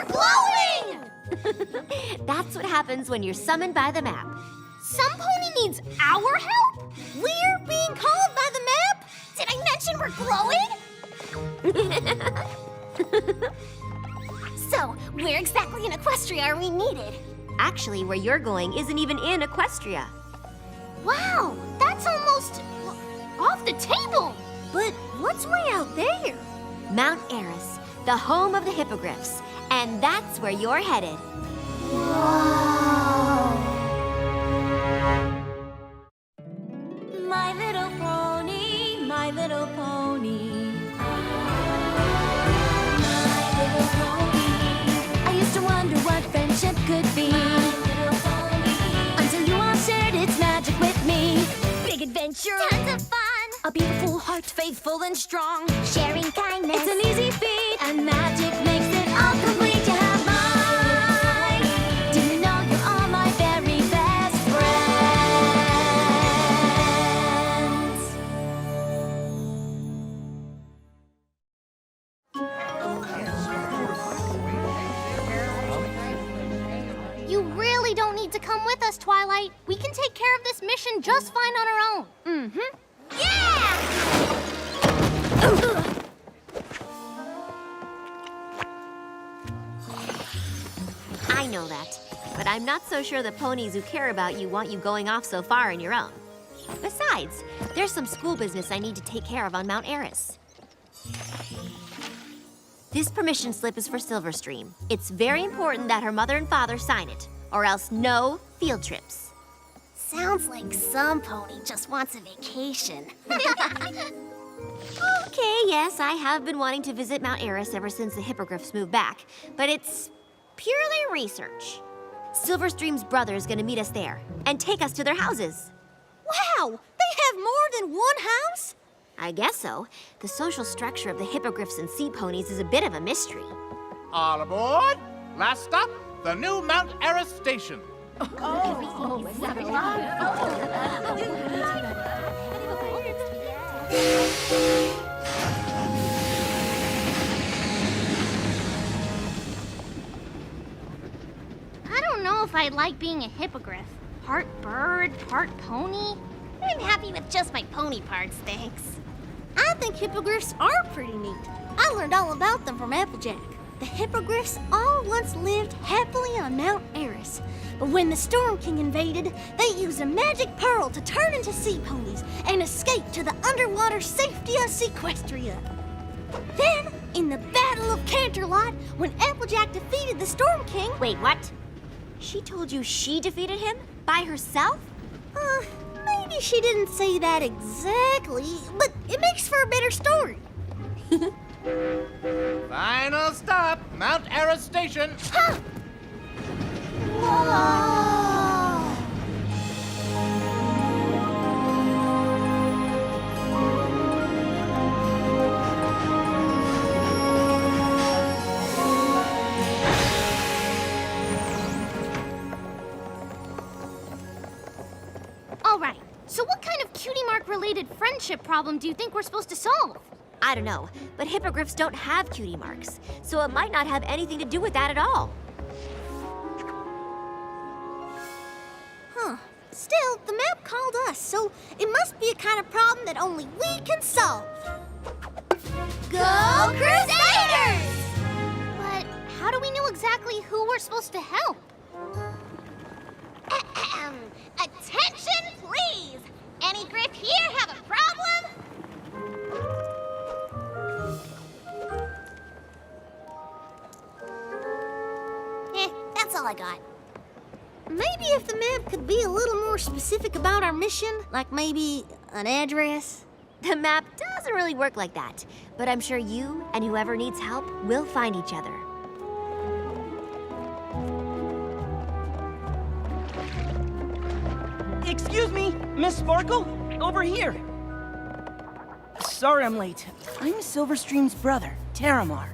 We're glowing! That's what happens when you're summoned by the map. Some pony needs our help? We're being called by the map? Did I mention we're glowing? So, where exactly in Equestria are we needed? Actually, where you're going isn't even in Equestria. Wow, that's almost off the table. But what's way out there? Mount Aris, the home of the hippogriffs. And that's where you're headed. Wow. My little pony, my little pony. My little pony. I used to wonder what friendship could be. My little pony. Until you all shared its magic with me. Big adventure. Tons of fun. A beautiful heart, faithful and strong. Sharing kindness. It's an easy feat, and magic makes it all complete. You have mine. Do you know you're all my very best friends. You really don't need to come with us, Twilight. We can take care of this mission just fine on our own. Mm-hmm. Yeah! I know that, but I'm not so sure the ponies who care about you want you going off so far on your own. Besides, there's some school business I need to take care of on Mount Aris. This permission slip is for Silverstream. It's very important that her mother and father sign it, or else no field trips. Sounds like some pony just wants a vacation. Okay, yes, I have been wanting to visit Mount Aris ever since the hippogriffs moved back, but it's purely research. Silverstream's brother is gonna meet us there and take us to their houses. Wow! They have more than one house? I guess so. The social structure of the hippogriffs and sea ponies is a bit of a mystery. All aboard! Last stop, the new Mount Aris station. I don't know if I like being a hippogriff. Part bird, part pony. I'm happy with just my pony parts, thanks. I think hippogriffs are pretty neat. I learned all about them from Applejack. The hippogriffs all once lived happily on Mount Aris. But when the Storm King invaded, they used a magic pearl to turn into sea ponies and escape to the underwater safety of Equestria. Then, in the Battle of Canterlot, when Applejack defeated the Storm King... Wait, what? She told you she defeated him? By herself? Maybe she didn't say that exactly, but it makes for a better story. Final stop, Mount Aris station. Huh! Whoa! All right, so what kind of cutie mark-related friendship problem do you think we're supposed to solve? I don't know, but hippogriffs don't have cutie marks, so it might not have anything to do with that at all. Huh. Still, the map called us, so it must be a kind of problem that only we can solve. Go Crusaders! But how do we know exactly who we're supposed to help? Attention, please! Any griff here have a problem? That's all I got. Maybe if the map could be a little more specific about our mission, like maybe an address. The map doesn't really work like that, but I'm sure you and whoever needs help will find each other. Excuse me, Miss Sparkle? Over here. Sorry I'm late. I'm Silverstream's brother, Terramar.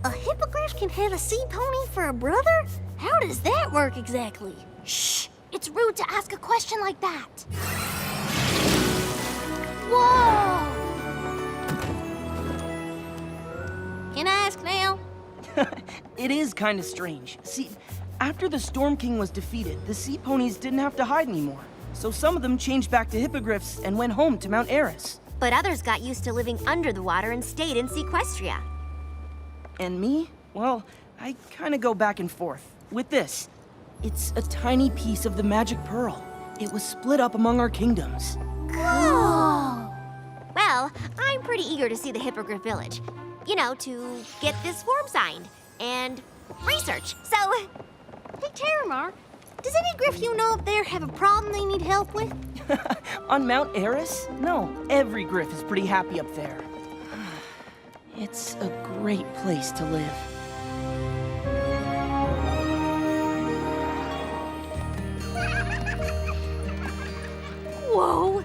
A hippogriff can have a sea pony for a brother? How does that work exactly? Shh! It's rude to ask a question like that. Whoa! Can I ask now? it is kind of strange. See, after the Storm King was defeated, the sea ponies didn't have to hide anymore. So some of them changed back to hippogriffs and went home to Mount Aris. But others got used to living under the water and stayed in Equestria. And me? Well, I kind of go back and forth. With this, it's a tiny piece of the magic pearl. It was split up among our kingdoms. Cool! Well, I'm pretty eager to see the Hippogriff Village. You know, to get this form signed and research. So, Hey, Terramar, does any griff you know up there have a problem they need help with? On Mount Aris? No, every griff is pretty happy up there. It's a great place to live. whoa,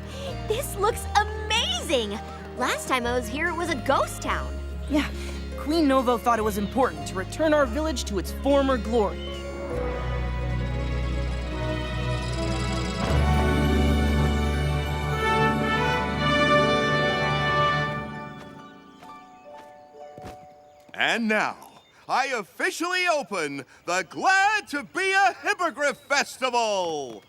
this looks amazing! Last time I was here, it was a ghost town. Yeah, Queen Novo thought it was important to return our village to its former glory. And now, I officially open the Glad to Be a Hippogriff Festival!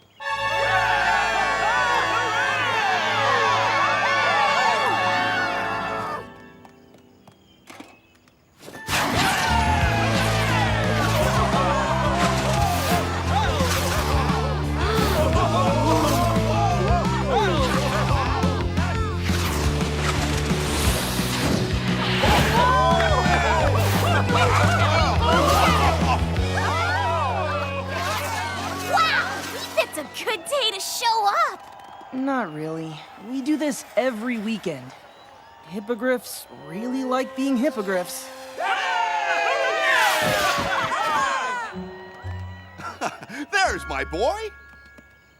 It's a good day to show up. Not really. We do this every weekend. Hippogriffs really like being hippogriffs. There's my boy!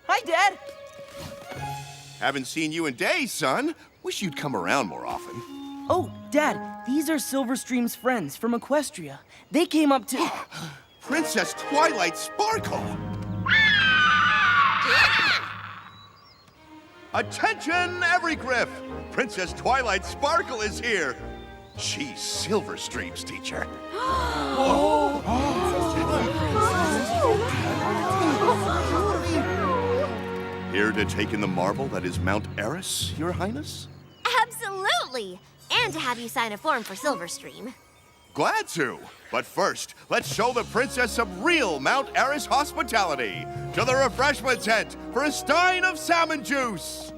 Hi, Dad! Haven't seen you in days, son. Wish you'd come around more often. Oh, Dad, these are Silverstream's friends from Equestria. They came up to... Princess Twilight Sparkle! Attention, every griff! Princess Twilight Sparkle is here. She's Silverstream's teacher. Here to take in the marvel that is Mount Aris, Your Highness? Absolutely! And to have you sign a form for Silverstream. Glad to. But first, let's show the princess some real Mount Aris hospitality. To the refreshment tent for a stein of salmon juice.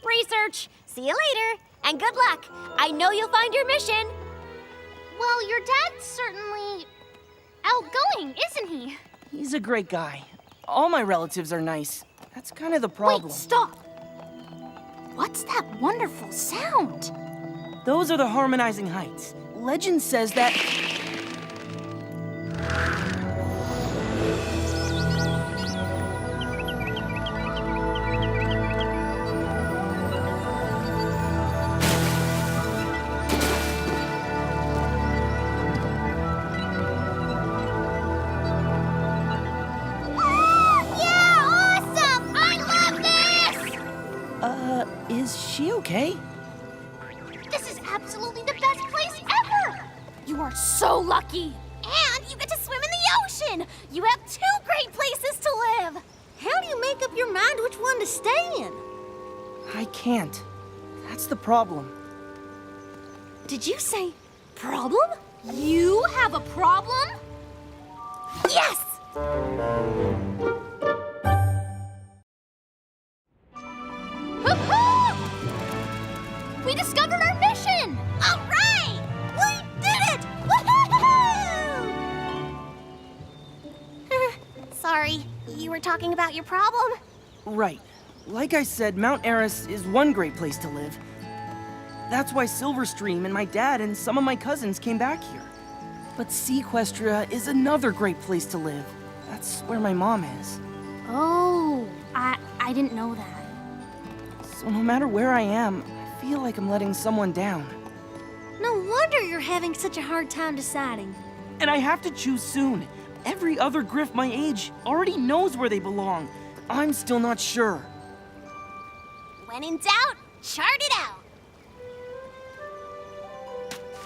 Research. See you later. And good luck. I know you'll find your mission. Well, your dad's certainly outgoing, isn't he? He's a great guy. All my relatives are nice. That's kind of the problem. Wait, stop! What's that wonderful sound? Those are the harmonizing heights. Legend says that... Is she okay? This is absolutely the best place ever! You are so lucky! And you get to swim in the ocean! You have 2 great places to live! How do you make up your mind which one to stay in? I can't. That's the problem. Did you say problem? You have a problem? Yes! We discovered our mission! All right! We did it! Woohoo! Sorry, you were talking about your problem? Right. Like I said, Mount Aris is one great place to live. That's why Silverstream and my dad and some of my cousins came back here. But Equestria is another great place to live. That's where my mom is. Oh, I didn't know that. So no matter where I am, I feel like I'm letting someone down. No wonder you're having such a hard time deciding. And I have to choose soon. Every other griff my age already knows where they belong. I'm still not sure. When in doubt, chart it out.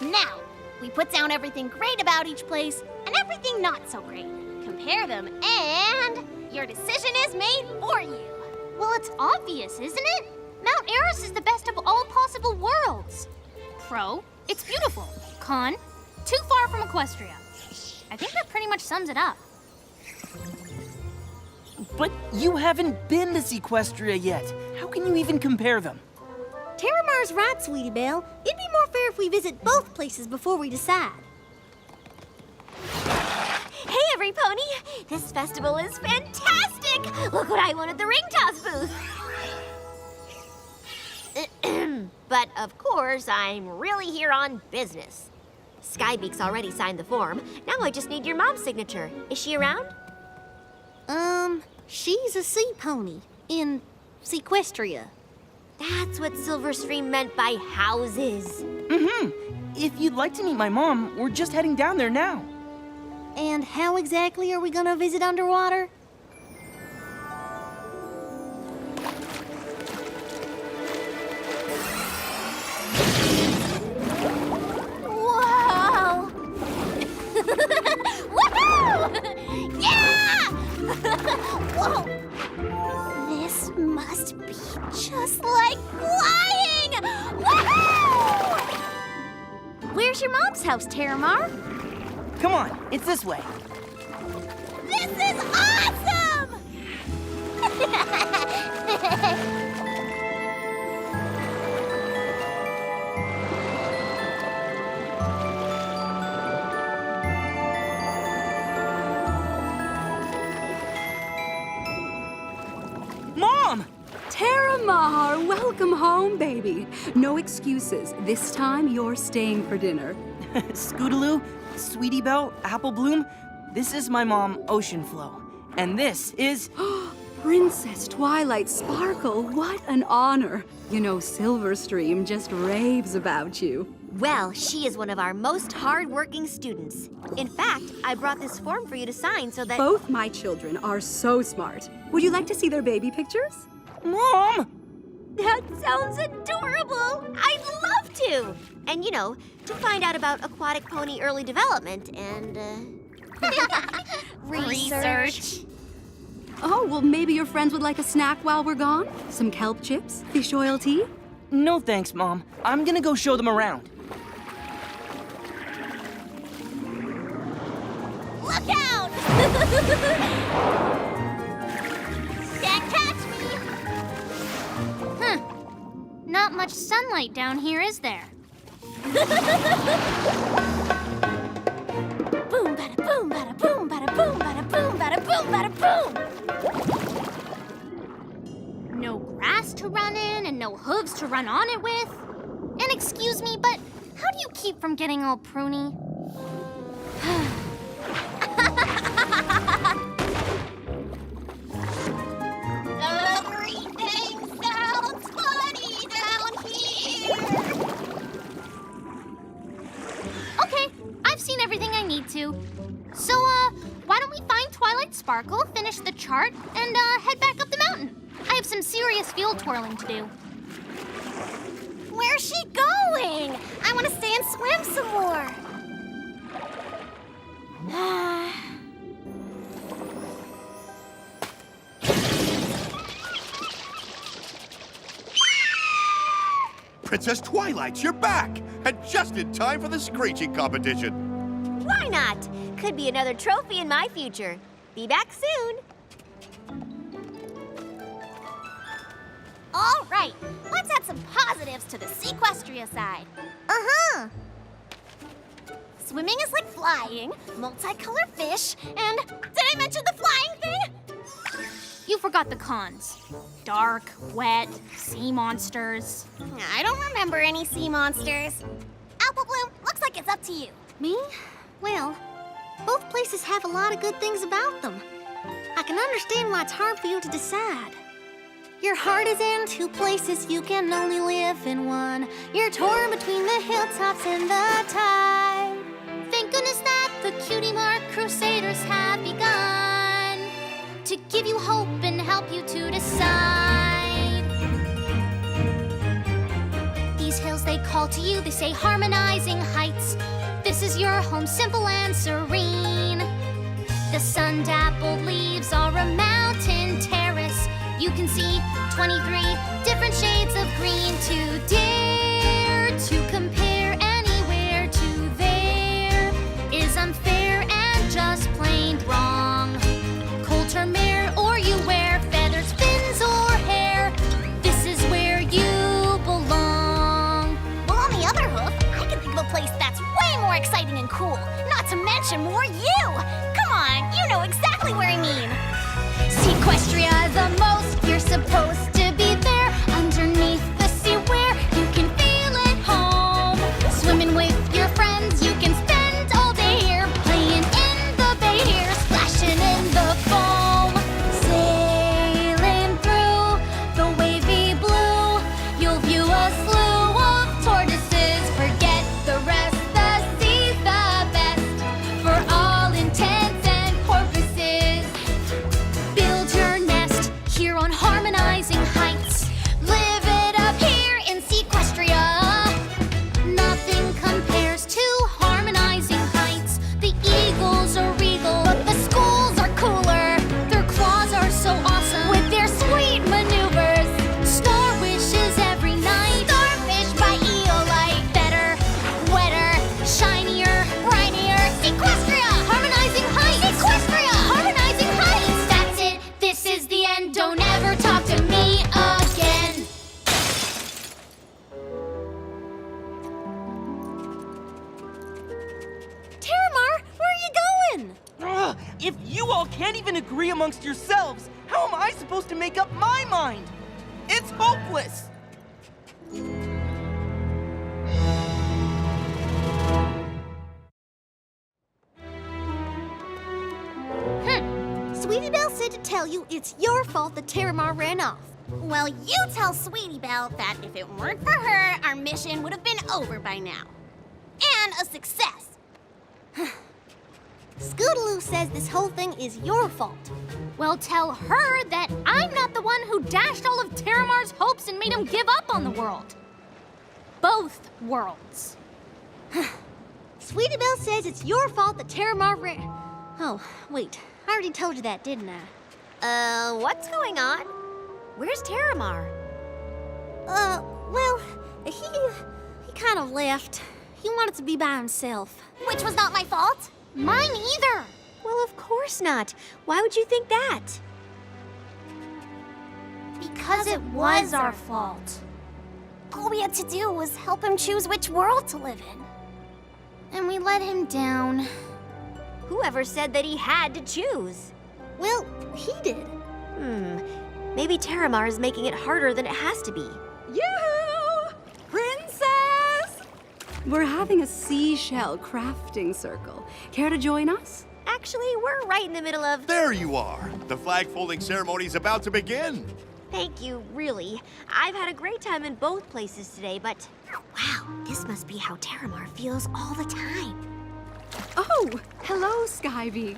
Now, We put down everything great about each place and everything not so great. Compare them, and your decision is made for you. Well, it's obvious, isn't it? Mount Aris is the best of all possible worlds. Pro, it's beautiful. Con, too far from Equestria. I think that pretty much sums it up. But you haven't been to Equestria yet. How can you even compare them? Terramar's right, Sweetie Belle. It'd be more fair if we visit both places before we decide. Hey, everypony! This festival is fantastic! Look what I won at the ring toss booth! But of course, I'm really here on business. Skybeak's already signed the form. Now I just need your mom's signature. Is she around? She's a sea pony in Equestria. That's what Silverstream meant by houses. If you'd like to meet my mom, we're just heading down there now. And how exactly are we gonna visit underwater? Whoa! Woohoo! Yeah! Whoa! This must be just like flying! Woohoo! Where's your mom's house, Terramar? Come on, it's this way. This is awesome! Mom! Terramar, welcome home, baby. No excuses. This time you're staying for dinner. Scootaloo, Sweetie Belle, Apple Bloom, this is my mom, Ocean Flow. And this is... Princess Twilight Sparkle, what an honor. You know, Silverstream just raves about you. Well, she is one of our most hard-working students. In fact, I brought this form for you to sign so that... Both my children are so smart. Would you like to see their baby pictures? Mom! That sounds adorable! I'd love to! And, you know, to find out about aquatic pony early development and, Research. Oh, well, maybe your friends would like a snack while we're gone? Some kelp chips? Fish oil tea? No thanks, Mom. I'm gonna go show them around. Look out! Can't catch me! Not much sunlight down here, is there? Boom, bada boom, bada boom, bada boom, bada boom, bada boom, bada boom! No grass to run in and no hooves to run on it with. And excuse me, but how do you keep from getting all pruny? Everything sounds funny down here! Okay, I've seen everything I need to. So, why don't we find Twilight Sparkle, finish the chart, and, head back up the mountain? I have some serious field twirling to do. Where's she going? I want to stay and swim some more. Princess Twilight, you're back! And just in time for the screeching competition. why not? Could be another trophy in my future. Be back soon. All right, let's add some positives to the Equestria side. Uh-huh. Swimming is like flying, multicolored fish, and did I mention the flying thing? You forgot the cons. Dark, wet, sea monsters. I don't remember any sea monsters. Apple Bloom, looks like it's up to you. Me? Well, both places have a lot of good things about them. I can understand why it's hard for you to decide. Your heart is in two places, you can only live in one. You're torn between the hilltops and the tide. Thank goodness that the Cutie Mark Crusaders have begun to give you hope and help you to decide. These hills, they call to you, they say harmonizing heights. This is your home, simple and serene. The sun-dappled leaves are a mountain terrace. You can see 23 different shades of green. To dare to compare anywhere to there is unfair and just plain wrong. Cold Terramar, or you wear feathers, fins, or hair. This is where you belong. Well, on the other hoof, I can think of a place that's way more exciting and cool. Not to mention more you. Come on, you know exactly where I mean. Equestria the most, you're supposed to be there. Underneath the sea where you can feel at home. Swimming with your friends, you can spend all day here. Playing in the bay here, splashing in the foam. Sailing through the wavy blue, you'll view a slew of tortoises. Forget the rest, the sea's the best for all intents and purposes. Build your nest here on harmonizing heights. Live it up here in Equestria. Nothing compares to harmonizing heights. The eagles are regal, but the schools are cooler. Their claws are so awesome with their sweet maneuvers. Star wishes every night. Starfish by Eolite. Better, wetter, shinier, brinier. Equestria! Harmonizing heights! Equestria! Harmonizing heights! That's it. This is the end. Don't ever talk to me again. Terramar, where are you going? Ugh, if you all can't even agree amongst yourselves, how am I supposed to make up my mind? It's hopeless! Sweetie Belle said to tell you it's your fault that Terramar ran off. Well, you tell Sweetie Belle that if it weren't for her, our mission would have been over by now. And a success. Scootaloo says this whole thing is your fault. Well, tell her that I'm not the one who dashed all of Terramar's hopes and made him give up on the world. Both worlds. Sweetie Belle says it's your fault that Terramar ran... Oh, wait. I already told you that, didn't I? What's going on? Where's Terramar? Well, he kind of left. He wanted to be by himself. Which was not my fault. Mine either. Well, of course not. Why would you think that? Because it was our fault. All we had to do was help him choose which world to live in. And we let him down. Whoever said that he had to choose? Well, he did. Maybe Terramar is making it harder than it has to be. Yoo-hoo! Princess! We're having a seashell crafting circle. Care to join us? Actually, we're right in the middle of... There you are. The flag folding ceremony's about to begin. Thank you, really. I've had a great time in both places today, but... Wow, this must be how Terramar feels all the time. Oh, hello, Skybeak.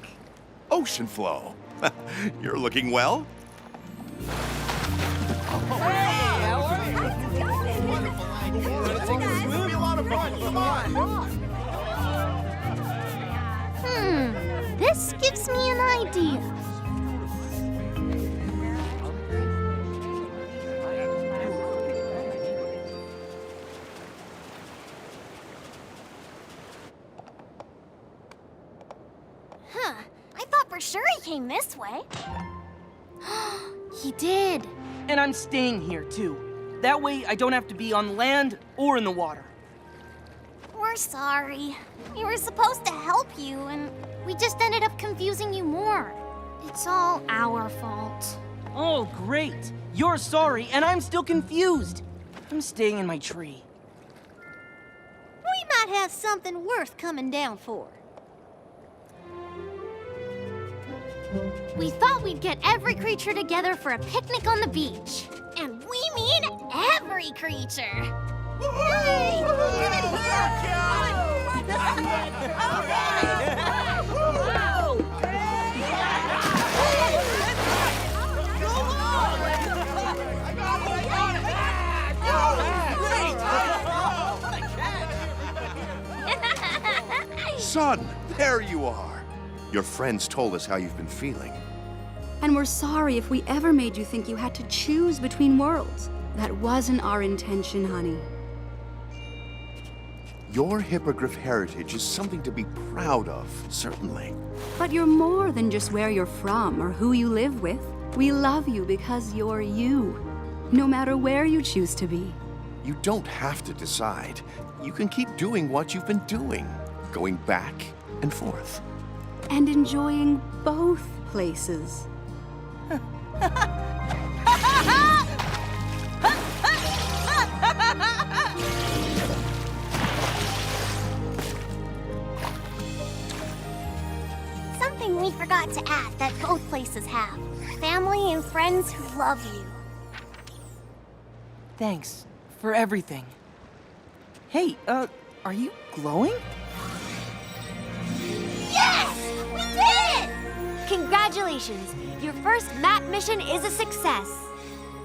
Ocean flow. You're looking well. This gives me an idea. I thought for sure he came this way. He did. And I'm staying here, too. That way I don't have to be on land or in the water. We're sorry. We were supposed to help you, and we just ended up confusing you more. It's all our fault. Oh, great. You're sorry, and I'm still confused. I'm staying in my tree. We might have something worth coming down for. We thought we'd get every creature together for a picnic on the beach. And we mean every creature. Son, there you are. Your friends told us how you've been feeling. And we're sorry if we ever made you think you had to choose between worlds. That wasn't our intention, honey. Your hippogriff heritage is something to be proud of, certainly. But you're more than just where you're from or who you live with. We love you because you're you, no matter where you choose to be. You don't have to decide. You can keep doing what you've been doing, going back and forth. And enjoying both places. Something we forgot to add that both places have. Family and friends who love you. Thanks for everything. Hey, are you glowing? Yes! We did it! Congratulations! Your first map mission is a success.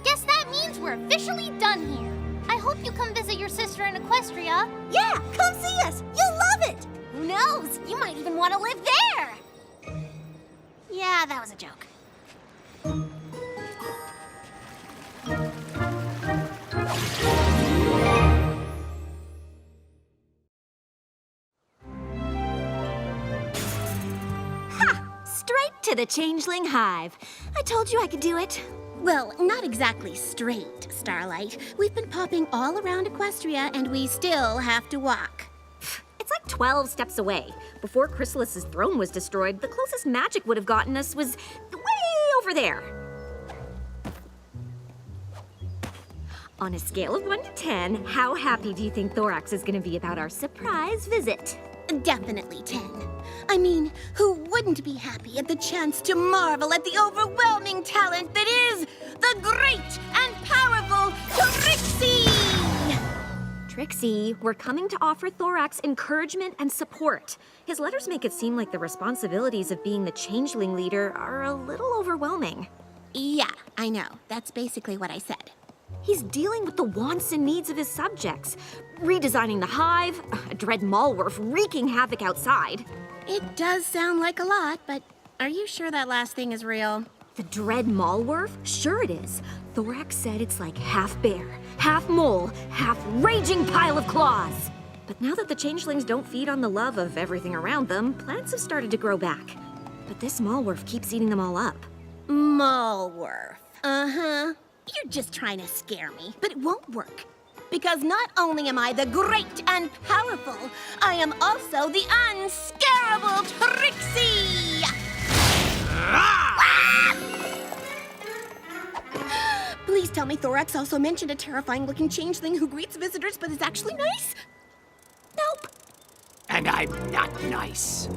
Guess that means we're officially done here. I hope you come visit your sister in Equestria. Yeah, come see us. You'll love it. Who knows? You might even want to live there. Yeah, that was a joke. Straight to the Changeling Hive. I told you I could do it. Well, not exactly straight, Starlight. We've been popping all around Equestria, and we still have to walk. It's like 12 steps away. Before Chrysalis's throne was destroyed, the closest magic would have gotten us was way over there. On a scale of 1 to 10, how happy do you think Thorax is going to be about our surprise visit? Definitely 10. I mean, who wouldn't be happy at the chance to marvel at the overwhelming talent that is the great and powerful Trixie? Trixie, we're coming to offer Thorax encouragement and support. His letters make it seem like the responsibilities of being the Changeling leader are a little overwhelming. Yeah, I know. That's basically what I said. He's dealing with the wants and needs of his subjects, redesigning the Hive, a dread Malworth wreaking havoc outside. It does sound like a lot, but are you sure that last thing is real? The dread Malworth? Sure it is. Thorax said it's like half bear, half mole, half raging pile of claws. But now that the changelings don't feed on the love of everything around them, plants have started to grow back. But this Malworth keeps eating them all up. Malworth. Uh-huh. You're just trying to scare me, but it won't work. Because not only am I the great and powerful, I am also the unscarable Trixie! Ah! Please tell me Thorax also mentioned a terrifying-looking changeling who greets visitors but is actually nice? Nope. And I'm not nice.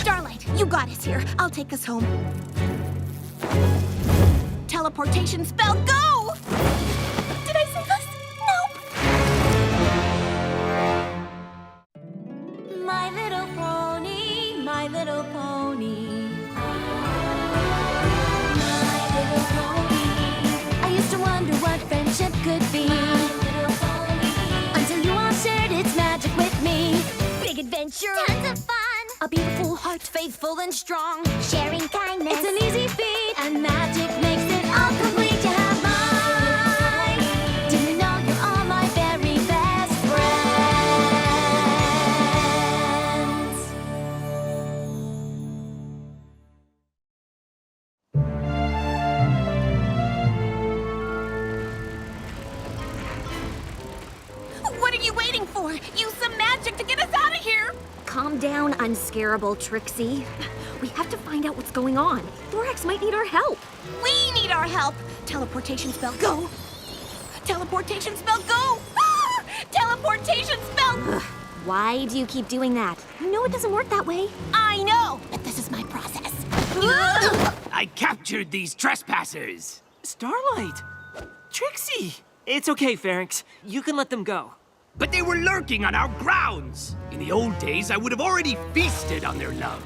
Starlight, you got us here. I'll take us home. Teleportation spell, go! Did I save us? Nope. My little pony, my little pony. My little pony. I used to wonder what friendship could be. My little pony. Until you all shared its magic with me. Big adventure. Tons of fun. A beautiful heart, faithful and strong. Sharing kindness. It's an easy feat, and magic makes it all complete. You have mine. Do you know you're all my very best friends? What are you waiting for? Use some magic to get us out of here! Calm down, unscarable Trixie. We have to find out what's going on. Thorax might need our help. We need our help! Teleportation spell, go! Teleportation spell, go! Ah! Teleportation spell! Why do you keep doing that? You know it doesn't work that way. I know, but this is my process. I captured these trespassers. Starlight! Trixie! It's okay, Pharynx. You can let them go. But they were lurking on our grounds. In the old days, I would have already feasted on their love.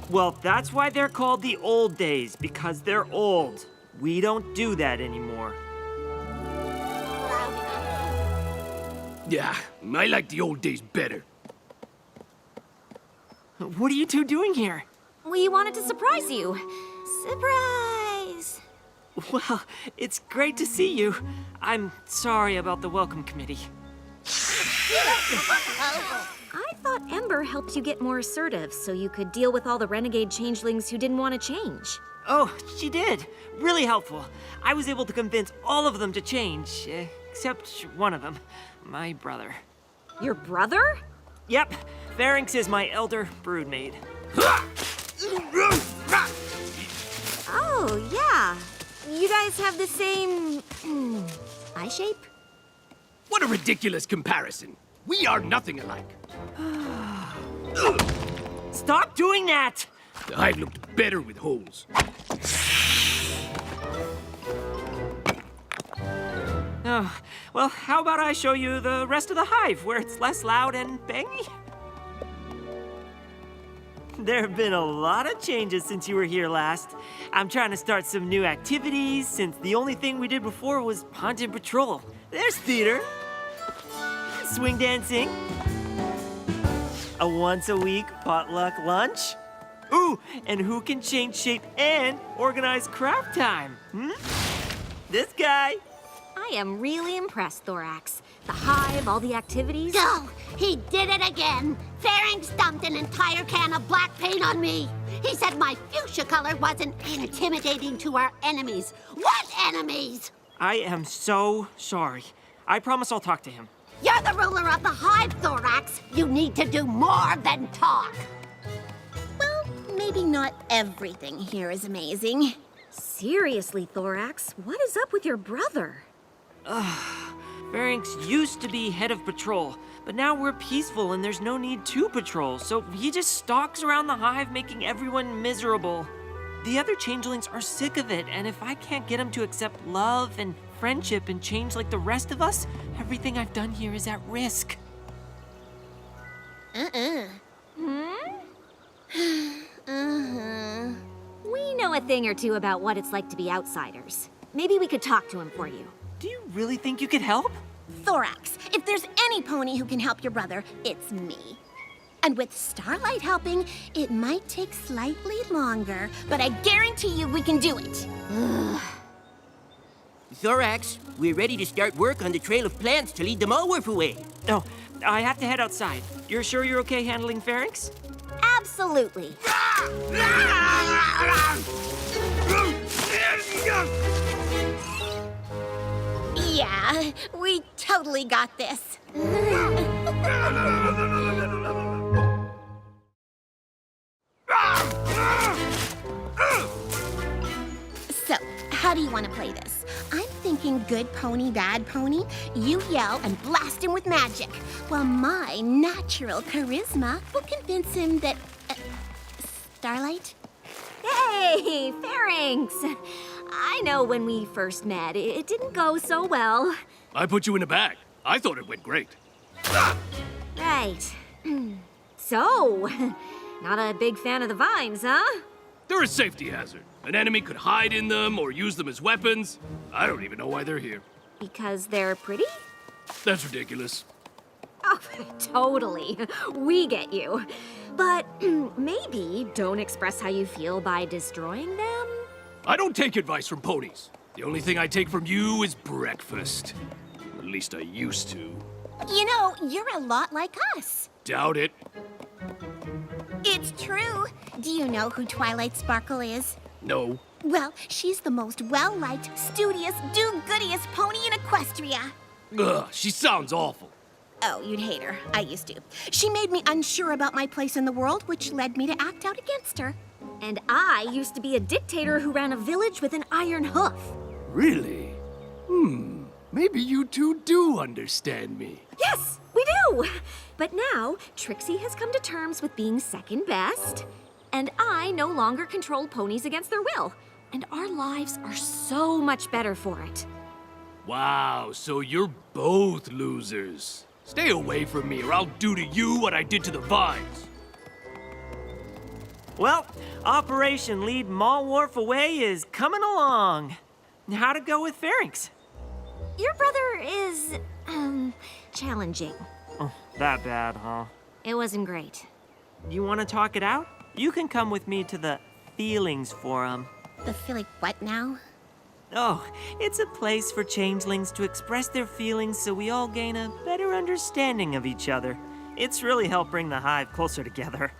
Well, that's why they're called the old days, because they're old. We don't do that anymore. Yeah, I like the old days better. What are you two doing here? We wanted to surprise you. Surprise! Well, it's great to see you. I'm sorry about the welcome committee. I thought Ember helped you get more assertive so you could deal with all the renegade changelings who didn't want to change. Oh, she did. Really helpful. I was able to convince all of them to change, except one of them, my brother. Your brother? Yep, Pharynx is my elder broodmate. Oh, yeah. You guys have the same... eye shape? What a ridiculous comparison. We are nothing alike. Stop doing that! The hive looked better with holes. Oh, well, how about I show you the rest of the hive, where it's less loud and bangy? There have been a lot of changes since you were here last. I'm trying to start some new activities, since the only thing we did before was hunt and patrol. There's theater, swing dancing, a once-a-week potluck lunch. Ooh, and who can change shape and organize craft time? This guy. I am really impressed, Thorax. The hive, all the activities. Oh, he did it again. Pharynx dumped an entire can of black paint on me. He said my fuchsia color wasn't intimidating to our enemies. What enemies? I am so sorry. I promise I'll talk to him. You're the ruler of the hive, Thorax. You need to do more than talk. Well, maybe not everything here is amazing. Seriously, Thorax, what is up with your brother? Pharynx used to be head of patrol, but now we're peaceful and there's no need to patrol, so he just stalks around the hive making everyone miserable. The other changelings are sick of it, and if I can't get them to accept love and friendship and change like the rest of us, everything I've done here is at risk. We know a thing or two about what it's like to be outsiders. Maybe we could talk to him for you. Do you really think you could help? Thorax, if there's any pony who can help your brother, it's me. And with Starlight helping, it might take slightly longer, but I guarantee you we can do it. Thorax, we're ready to start work on the trail of plants to lead the Malworf away. No, I have to head outside. You're sure you're okay handling Pharynx? Absolutely. Yeah, we totally got this. So, how do you want to play this? I'm thinking good pony, bad pony. You yell and blast him with magic, while my natural charisma will convince him that... Starlight? Hey, Pharynx! I know when we first met, it didn't go so well. I put you in a bag. I thought it went great. Right. So, not a big fan of the vines, huh? They're a safety hazard. An enemy could hide in them or use them as weapons. I don't even know why they're here. Because they're pretty? That's ridiculous. Oh, totally. We get you. But maybe don't express how you feel by destroying them? I don't take advice from ponies. The only thing I take from you is breakfast. At least I used to. You know, you're a lot like us. Doubt it. It's true. Do you know who Twilight Sparkle is? No. Well, she's the most well-liked, studious, do-goodiest pony in Equestria. Ugh, she sounds awful. Oh, you'd hate her. I used to. She made me unsure about my place in the world, which led me to act out against her. And I used to be a dictator who ran a village with an iron hoof. Really? Maybe you two do understand me. Yes, we do! But now, Trixie has come to terms with being second best, and I no longer control ponies against their will. And our lives are so much better for it. Wow, so you're both losers. Stay away from me or I'll do to you what I did to the vines. Well, Operation Lead Malworf Away is coming along. How'd it go with Pharynx? Your brother is Challenging. Oh, that bad, huh? It wasn't great. You want to talk it out? You can come with me to the Feelings Forum. The feeling what now? Oh, it's a place for changelings to express their feelings so we all gain a better understanding of each other. It's really helped bring the Hive closer together.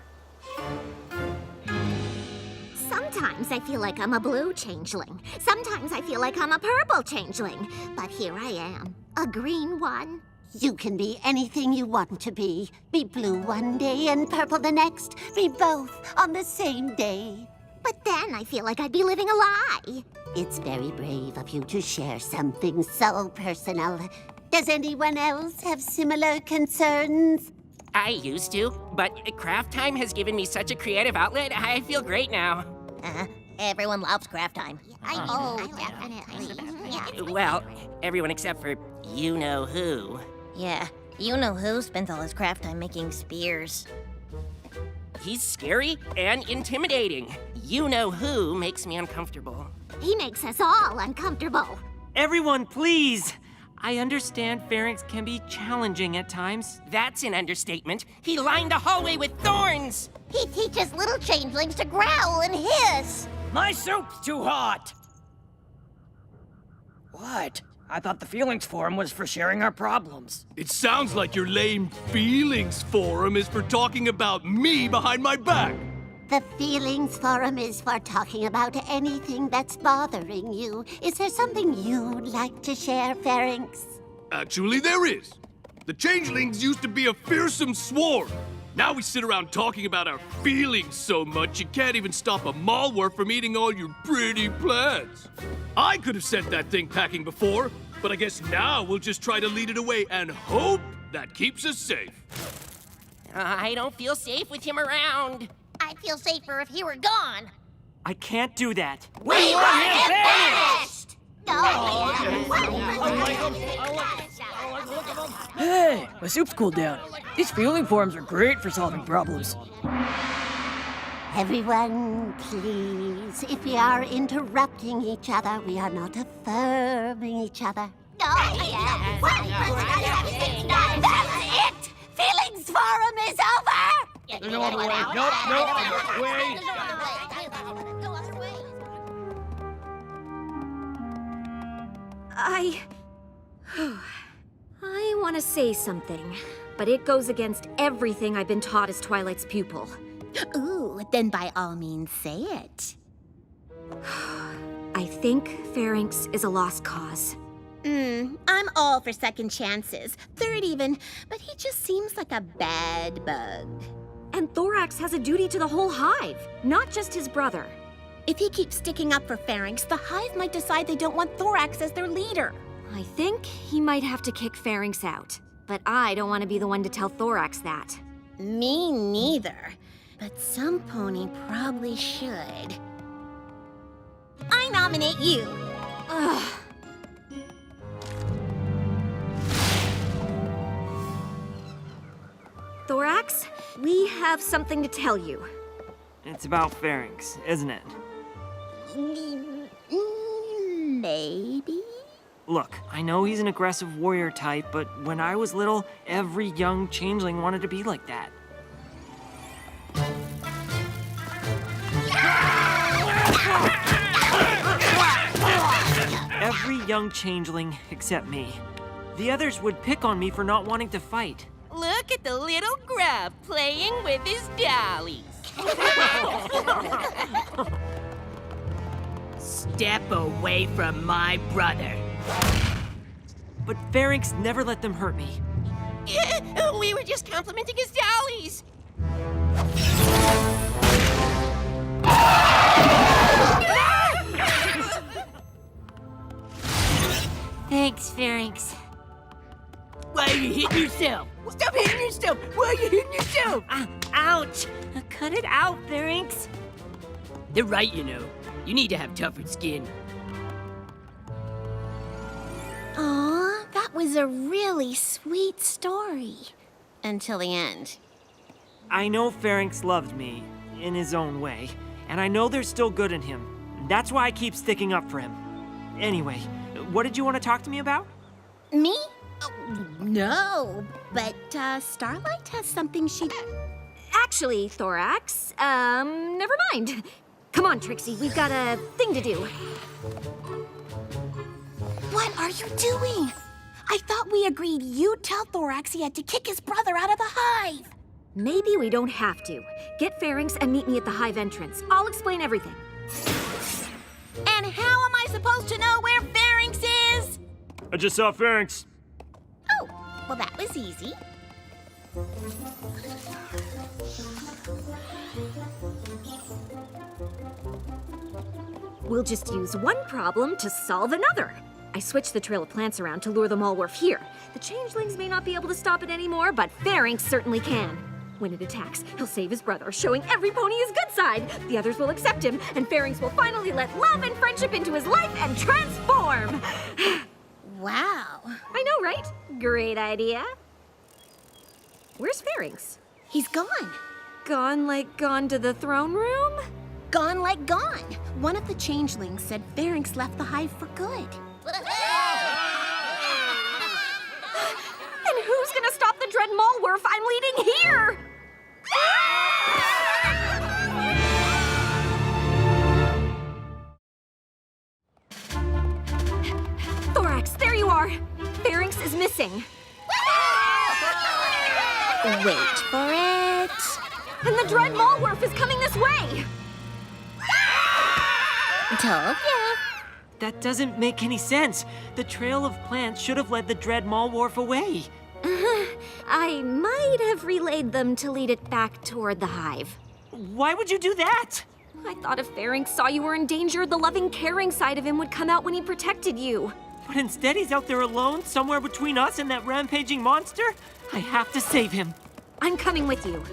Sometimes I feel like I'm a blue changeling. Sometimes I feel like I'm a purple changeling. But here I am, a green one. You can be anything you want to be. Be blue one day and purple the next. Be both on the same day. But then I feel like I'd be living a lie. It's very brave of you to share something so personal. Does anyone else have similar concerns? I used to, but craft time has given me such a creative outlet, I feel great now. Everyone loves craft time. Definitely. Well, everyone except for you-know-who. Yeah, you know who spends all his craft time making spears. He's scary and intimidating. You-know-who makes me uncomfortable. He makes us all uncomfortable. Everyone, please! I understand pharynx can be challenging at times. That's an understatement. He lined the hallway with thorns! He teaches little changelings to growl and hiss. My soup's too hot! What? I thought the Feelings Forum was for sharing our problems. It sounds like your lame feelings forum is for talking about me behind my back. The Feelings Forum is for talking about anything that's bothering you. Is there something you'd like to share, Pharynx? Actually, there is. The changelings used to be a fearsome swarm. Now we sit around talking about our feelings so much you can't even stop a malware from eating all your pretty plants. I could have sent that thing packing before, but I guess now we'll just try to lead it away and hope that keeps us safe. I don't feel safe with him around. I'd feel safer if he were gone. I can't do that. We want him finished! Hey, my soup's cooled down. These feeling forums are great for solving problems. Everyone, please, if we are interrupting each other, we are not affirming each other. That's it! Feelings Forum is over! No other way. Nope. Wait. I want to say something, but it goes against everything I've been taught as Twilight's pupil. Ooh, then by all means say it. I think Pharynx is a lost cause. I'm all for second chances, third even, but he just seems like a bad bug. And Thorax has a duty to the whole Hive, not just his brother. If he keeps sticking up for Pharynx, the Hive might decide they don't want Thorax as their leader. I think he might have to kick Pharynx out, but I don't want to be the one to tell Thorax that. Me neither, but some pony probably should. I nominate you. Ugh. Thorax, we have something to tell you. It's about Pharynx, isn't it? Maybe? Look, I know he's an aggressive warrior type, but when I was little, every young changeling wanted to be like that. Every young changeling except me. The others would pick on me for not wanting to fight. Look at the little grub playing with his dollies. Step away from my brother. But Pharynx never let them hurt me. We were just complimenting his dollies. Thanks, Pharynx. Why are you hitting yourself? Stop hitting yourself! Why are you hitting yourself? Ouch! Cut it out, Pharynx. They're right, you know. You need to have tougher skin. Aw, that was a really sweet story. Until the end. I know Pharynx loved me, in his own way, and I know there's still good in him. That's why I keep sticking up for him. Anyway, what did you want to talk to me about? Me? No, but Starlight has something she... Actually, Thorax, never mind. Come on, Trixie, we've got a thing to do. What are you doing? I thought we agreed you'd tell Thorax he had to kick his brother out of the hive. Maybe we don't have to. Get Pharynx and meet me at the hive entrance. I'll explain everything. And how am I supposed to know where Pharynx is? I just saw Pharynx. Oh, well, that was easy. We'll just use one problem to solve another. I switched the trail of plants around to lure the Malwarf here. The changelings may not be able to stop it anymore, but Pharynx certainly can. When it attacks, he'll save his brother, showing every pony his good side. The others will accept him, and Pharynx will finally let love and friendship into his life and transform. Wow. I know, right? Great idea. Where's Pharynx? He's gone. Gone like gone to the throne room? Gone like gone. One of the changelings said Pharynx left the hive for good. And who's gonna stop the dread Malwarf I'm leading here? Thorax, there you are. Pharynx is missing. Wait for it. And the dread Malwarf is coming this way. Told ya. That doesn't make any sense. The trail of plants should have led the dread Malwarf away. I might have relayed them to lead it back toward the hive. Why would you do that? I thought if Pharynx saw you were in danger, the loving, caring side of him would come out when he protected you. But instead he's out there alone, somewhere between us and that rampaging monster? I have to save him. I'm coming with you.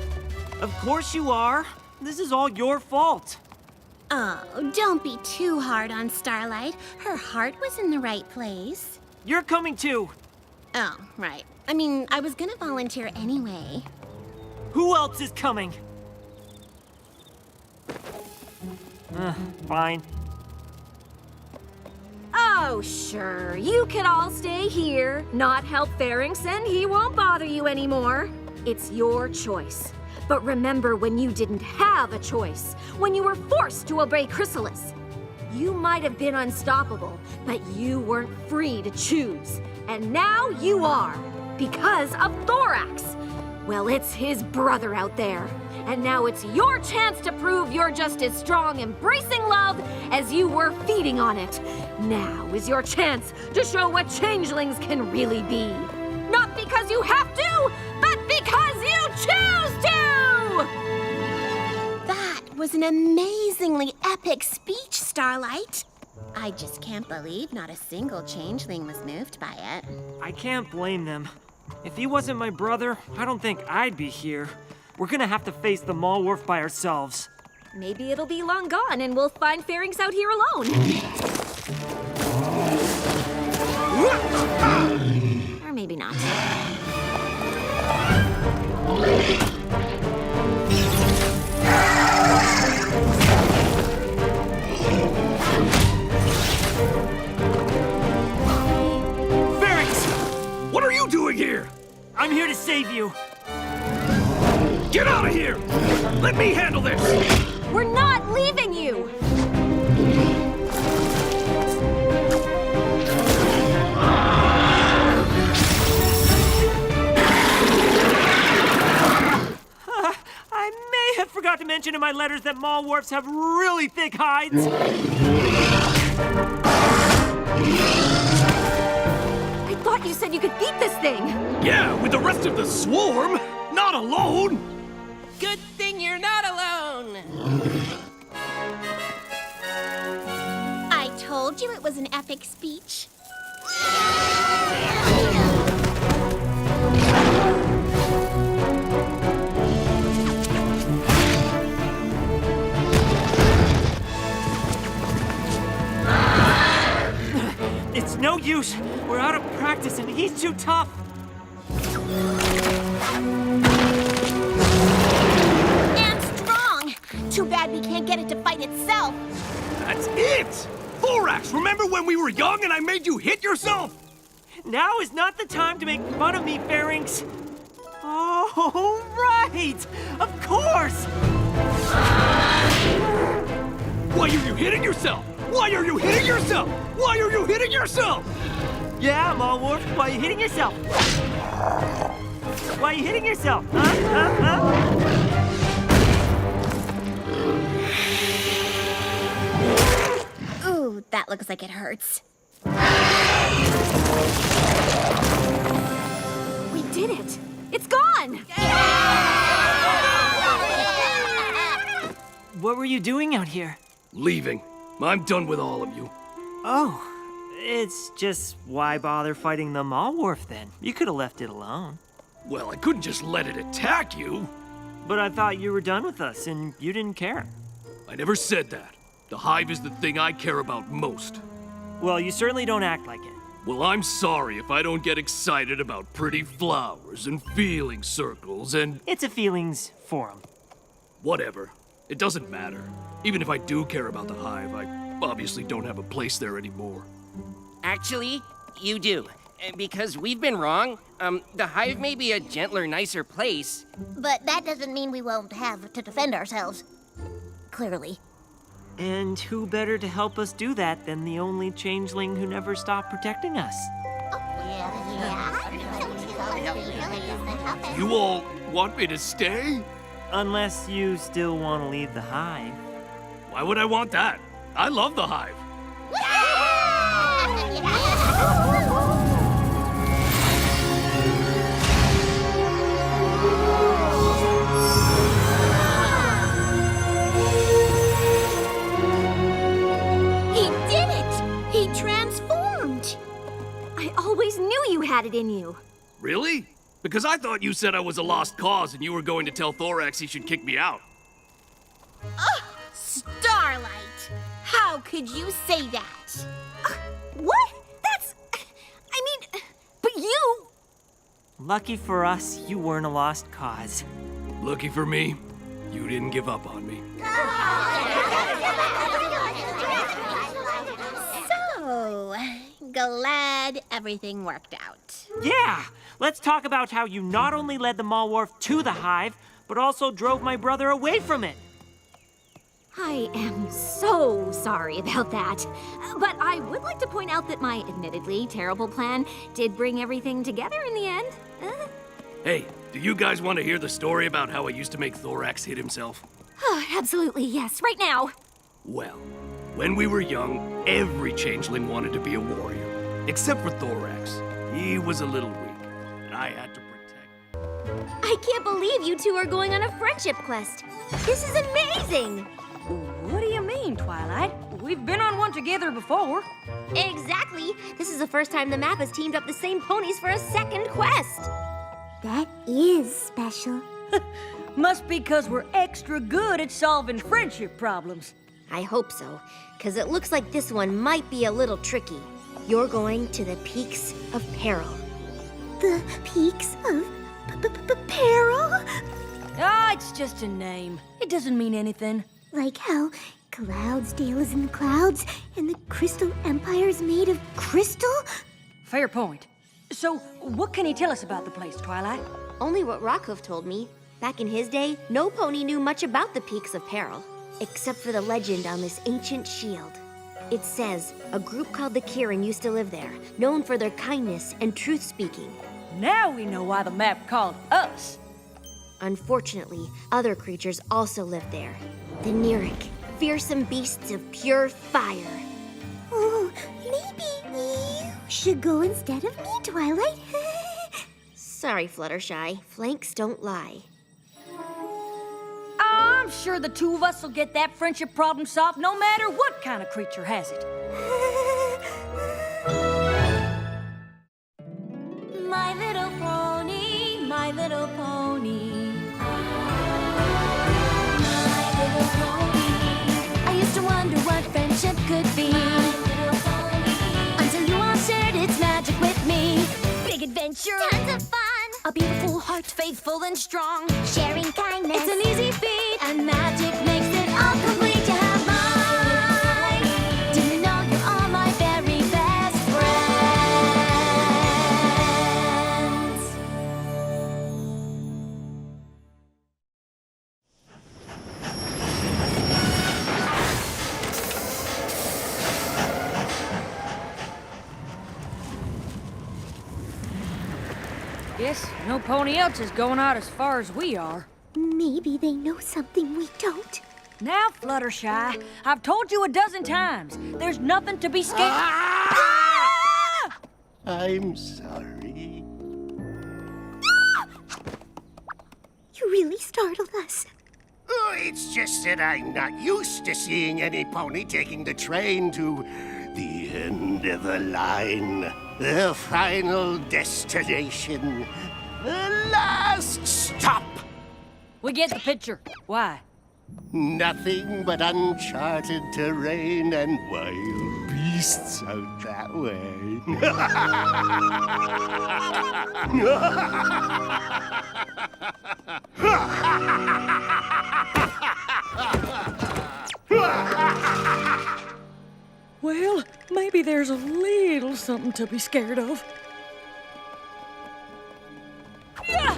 Of course you are. This is all your fault. Oh, don't be too hard on Starlight. Her heart was in the right place. You're coming too. Oh, right. I mean, I was gonna volunteer anyway. Who else is coming? Fine. Oh, sure. You could all stay here, not help Pharynx, and he won't bother you anymore. It's your choice. But remember when you didn't have a choice, when you were forced to obey Chrysalis. You might have been unstoppable, but you weren't free to choose. And now you are, because of Thorax. Well, it's his brother out there. And now it's your chance to prove you're just as strong embracing love as you were feeding on it. Now is your chance to show what changelings can really be. Not because you have to, but because you choose to! That was an amazingly epic speech, Starlight. I just can't believe not a single changeling was moved by it. I can't blame them. If he wasn't my brother, I don't think I'd be here. We're gonna have to face the Malwarf by ourselves. Maybe it'll be long gone and we'll find Pharynx out here alone. Or maybe not. Pharynx! What are you doing here? I'm here to save you. Get out of here! Let me handle this! We're not leaving you! I may have forgot to mention in my letters that Malwarfs have really thick hides. I thought you said you could beat this thing! Yeah, with the rest of the swarm! Not alone! Good thing you're not alone. I told you it was an epic speech. It's no use. We're out of practice and he's too tough. And strong! Too bad we can't get it to fight itself. That's it! Thorax, remember when we were young and I made you hit yourself? Now is not the time to make fun of me, Pharynx. Oh, right! Of course! Why are you hitting yourself? Why are you hitting yourself? Why are you hitting yourself? Yeah, Malwarf, why are you hitting yourself? Why are you hitting yourself? Ooh, that looks like it hurts. We did it! It's gone! What were you doing out here? Leaving. I'm done with all of you. Oh, it's just why bother fighting the Malwarf then? You could have left it alone. Well, I couldn't just let it attack you. But I thought you were done with us and you didn't care. I never said that. The Hive is the thing I care about most. Well, you certainly don't act like it. Well, I'm sorry if I don't get excited about pretty flowers and feeling circles and... It's a feelings forum. Whatever. It doesn't matter. Even if I do care about the Hive, I obviously don't have a place there anymore. Actually, you do. Because we've been wrong. The Hive may be a gentler, nicer place. But that doesn't mean we won't have to defend ourselves. Clearly. And who better to help us do that than the only changeling who never stopped protecting us? You all want me to stay? Unless you still want to leave the Hive. Why would I want that? I love the Hive. He did it! He transformed! I always knew you had it in you. Really? Because I thought you said I was a lost cause and you were going to tell Thorax he should kick me out. Starlight! How could you say that? What? That's... I mean, but you... Lucky for us, you weren't a lost cause. Lucky for me, you didn't give up on me. So, glad everything worked out. Yeah! Let's talk about how you not only led the Malwarf to the Hive, but also drove my brother away from it. I am so sorry about that. But I would like to point out that my admittedly terrible plan did bring everything together in the end. Hey, do you guys want to hear the story about how I used to make Thorax hit himself? Absolutely, yes, right now. Well, when we were young, every changeling wanted to be a warrior. Except for Thorax. He was a little weak, and I had to protect. I can't believe you two are going on a friendship quest. This is amazing! What do you mean, Twilight? We've been on one together before. Exactly. This is the first time the map has teamed up the same ponies for a second quest. That is special. Must be because we're extra good at solving friendship problems. I hope so, because it looks like this one might be a little tricky. You're going to the Peaks of Peril. The Peaks of Peril? Ah, it's just a name. It doesn't mean anything. Like how Cloudsdale is in the clouds and the Crystal Empire is made of crystal? Fair point. So, what can you tell us about the place, Twilight? Only what Rockhoof told me. Back in his day, no pony knew much about the Peaks of Peril, except for the legend on this ancient shield. It says a group called the Kirin used to live there, known for their kindness and truth-speaking. Now we know why the map called us. Unfortunately, other creatures also lived there. The Neric, fearsome beasts of pure fire. Oh, maybe you should go instead of me, Twilight. Sorry, Fluttershy. Flanks don't lie. I'm sure the two of us will get that friendship problem solved no matter what kind of creature has it. My little pony, my little pony. My little pony. I used to wonder what friendship could be. Until you all shared its magic with me. Big adventure. Tons of fun. A beautiful heart, faithful and strong. Sharing kindness. It's an easy feat. And magic makes it all complete. You have mine. Do you know you're all my very best friends? Guess no pony else is going out as far as we are. Maybe they know something we don't. Now, Fluttershy, I've told you a dozen times, there's nothing to be scared. I'm sorry. You really startled us. Oh, it's just that I'm not used to seeing any pony taking the train to the end of the line. The final destination. The last stop. We get the picture. Why? Nothing but uncharted terrain and wild beasts out that way. Well, maybe there's a little something to be scared of. Yeah!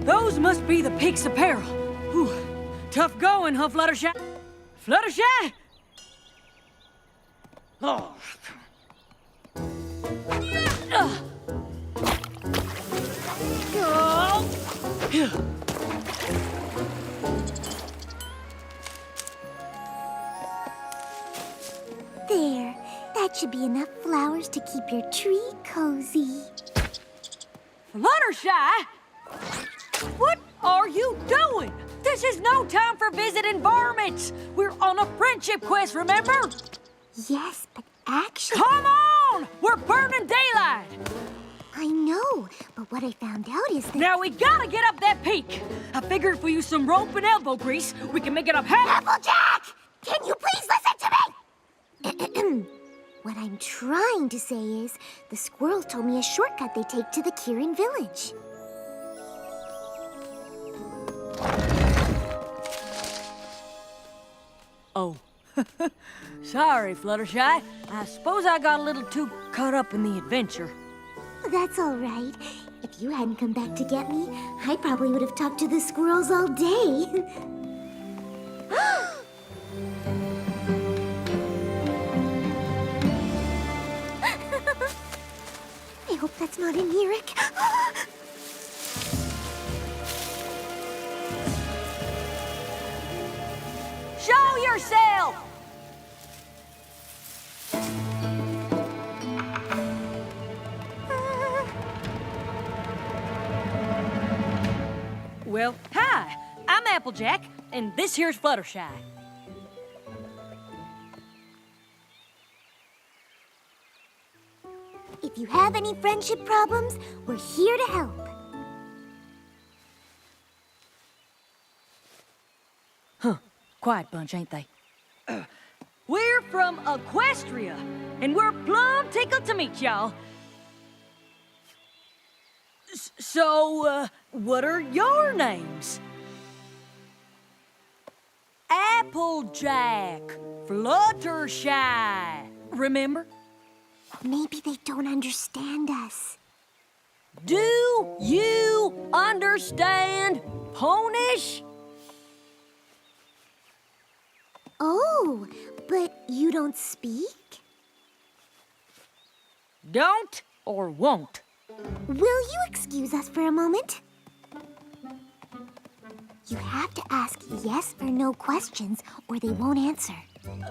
Those must be the Peak's apparel. Whew. Tough going, huh, Fluttershy? Fluttershy? Oh. There. That should be enough flowers to keep your tree cozy. Fluttershy? What are you doing? This is no time for visiting varmints. We're on a friendship quest, remember? Yes, but actually... Come on! We're burning daylight! I know, but what I found out is that... Now we gotta get up that peak. I figured if we use some rope and elbow grease, we can make it up half... Applejack! Can you please listen to me? What I'm trying to say is, the squirrels told me a shortcut they take to the Kirin village. Oh. Sorry, Fluttershy. I suppose I got a little too caught up in the adventure. That's all right. If you hadn't come back to get me, I probably would have talked to the squirrels all day. I hope that's not an Eric. Show yourself! Well, hi. I'm Applejack, and this here's Fluttershy. If you have any friendship problems, we're here to help. Huh. Quiet bunch, ain't they? We're from Equestria, and we're plumb tickled to meet y'all. So, what are your names? Applejack, Fluttershy. Remember? Maybe they don't understand us. Do you understand Ponies? Oh, but you don't speak? Don't or won't? Will you excuse us for a moment? You have to ask yes or no questions, or they won't answer.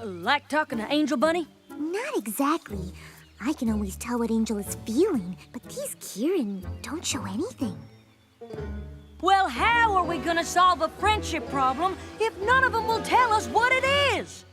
Like talking to Angel Bunny? Not exactly. I can always tell what Angel is feeling, but these Kirin don't show anything. Well, how are we gonna solve a friendship problem if none of them will tell us what it is?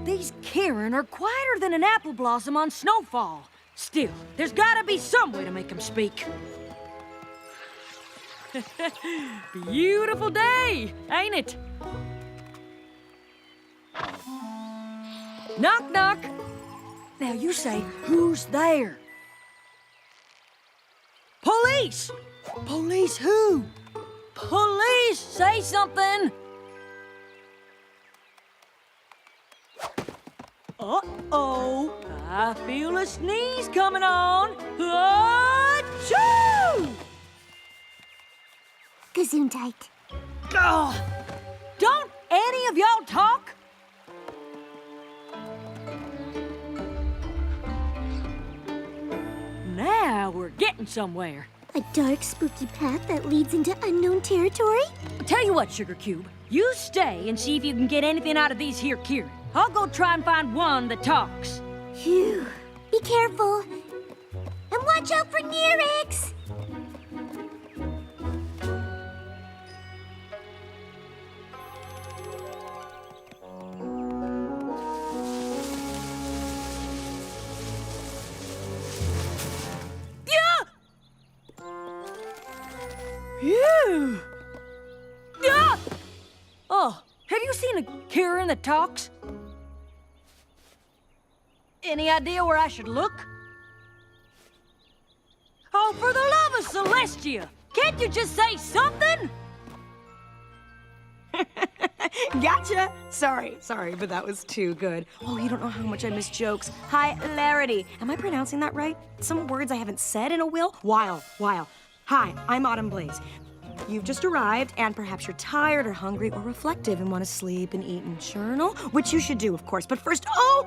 These Kirin are quieter than an apple blossom on snowfall. Still, there's gotta be some way to make them speak. Beautiful day, ain't it? Knock, knock. Now you say, who's there? Police! Police who? Police, say something! Uh-oh, I feel a sneeze coming on. Achoo! Gesundheit. Oh, don't any of y'all talk? Now we're getting somewhere. A dark, spooky path that leads into unknown territory? Tell you what, Sugar Cube, you stay and see if you can get anything out of these here Kirin. I'll go try and find one that talks. Phew. Be careful. And watch out for Nerix! Phew! Ah! Oh, have you seen a Kirin that talks? Any idea where I should look? Oh, for the love of Celestia! Can't you just say something? Gotcha! Sorry, but that was too good. Oh, you don't know how much I miss jokes. Hi, Rarity. Am I pronouncing that right? Some words I haven't said in a while. Hi, I'm Autumn Blaze. You've just arrived, and perhaps you're tired or hungry or reflective and want to sleep and eat and journal, which you should do, of course. But first, oh,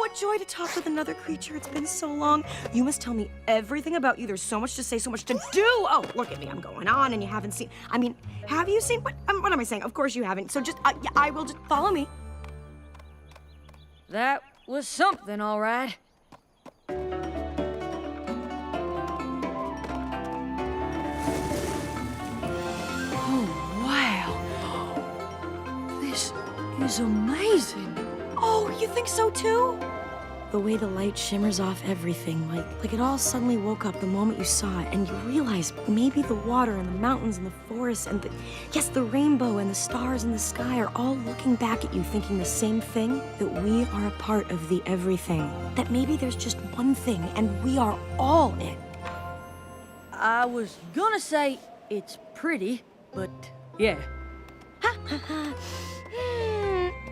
what joy to talk with another creature. It's been so long. You must tell me everything about you. There's so much to say, so much to do. Oh, look at me. I'm going on, and you haven't seen... I mean, have you seen... What am I saying? Of course you haven't. So just, I will just follow me. That was something, all right. Is amazing. Oh, you think so too? The way the light shimmers off everything, like it all suddenly woke up the moment you saw it, and you realize maybe the water and the mountains and the forests and the rainbow and the stars in the sky are all looking back at you thinking the same thing, that we are a part of the everything. That maybe there's just one thing and we are all it. I was gonna say it's pretty, but yeah.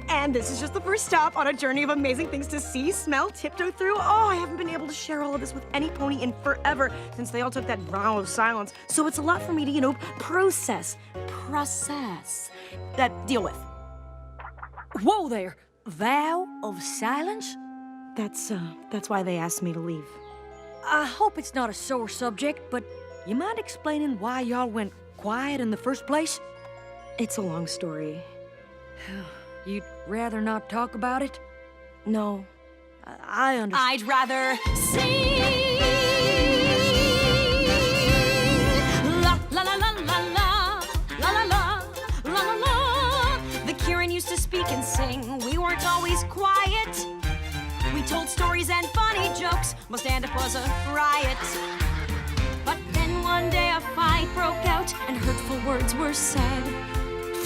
And this is just the first stop on a journey of amazing things to see, smell, tiptoe through. Oh, I haven't been able to share all of this with any pony in forever since they all took that vow of silence. So it's a lot for me to, process, deal with. Whoa there, vow of silence? That's why they asked me to leave. I hope it's not a sore subject, but you mind explaining why y'all went quiet in the first place? It's a long story. You'd rather not talk about it? No. I understand. I'd rather sing. La la la la la la la la la la la la. The Kirin used to speak and sing. We weren't always quiet. We told stories and funny jokes. My stand-up was a riot. But then one day a fight broke out and hurtful words were said.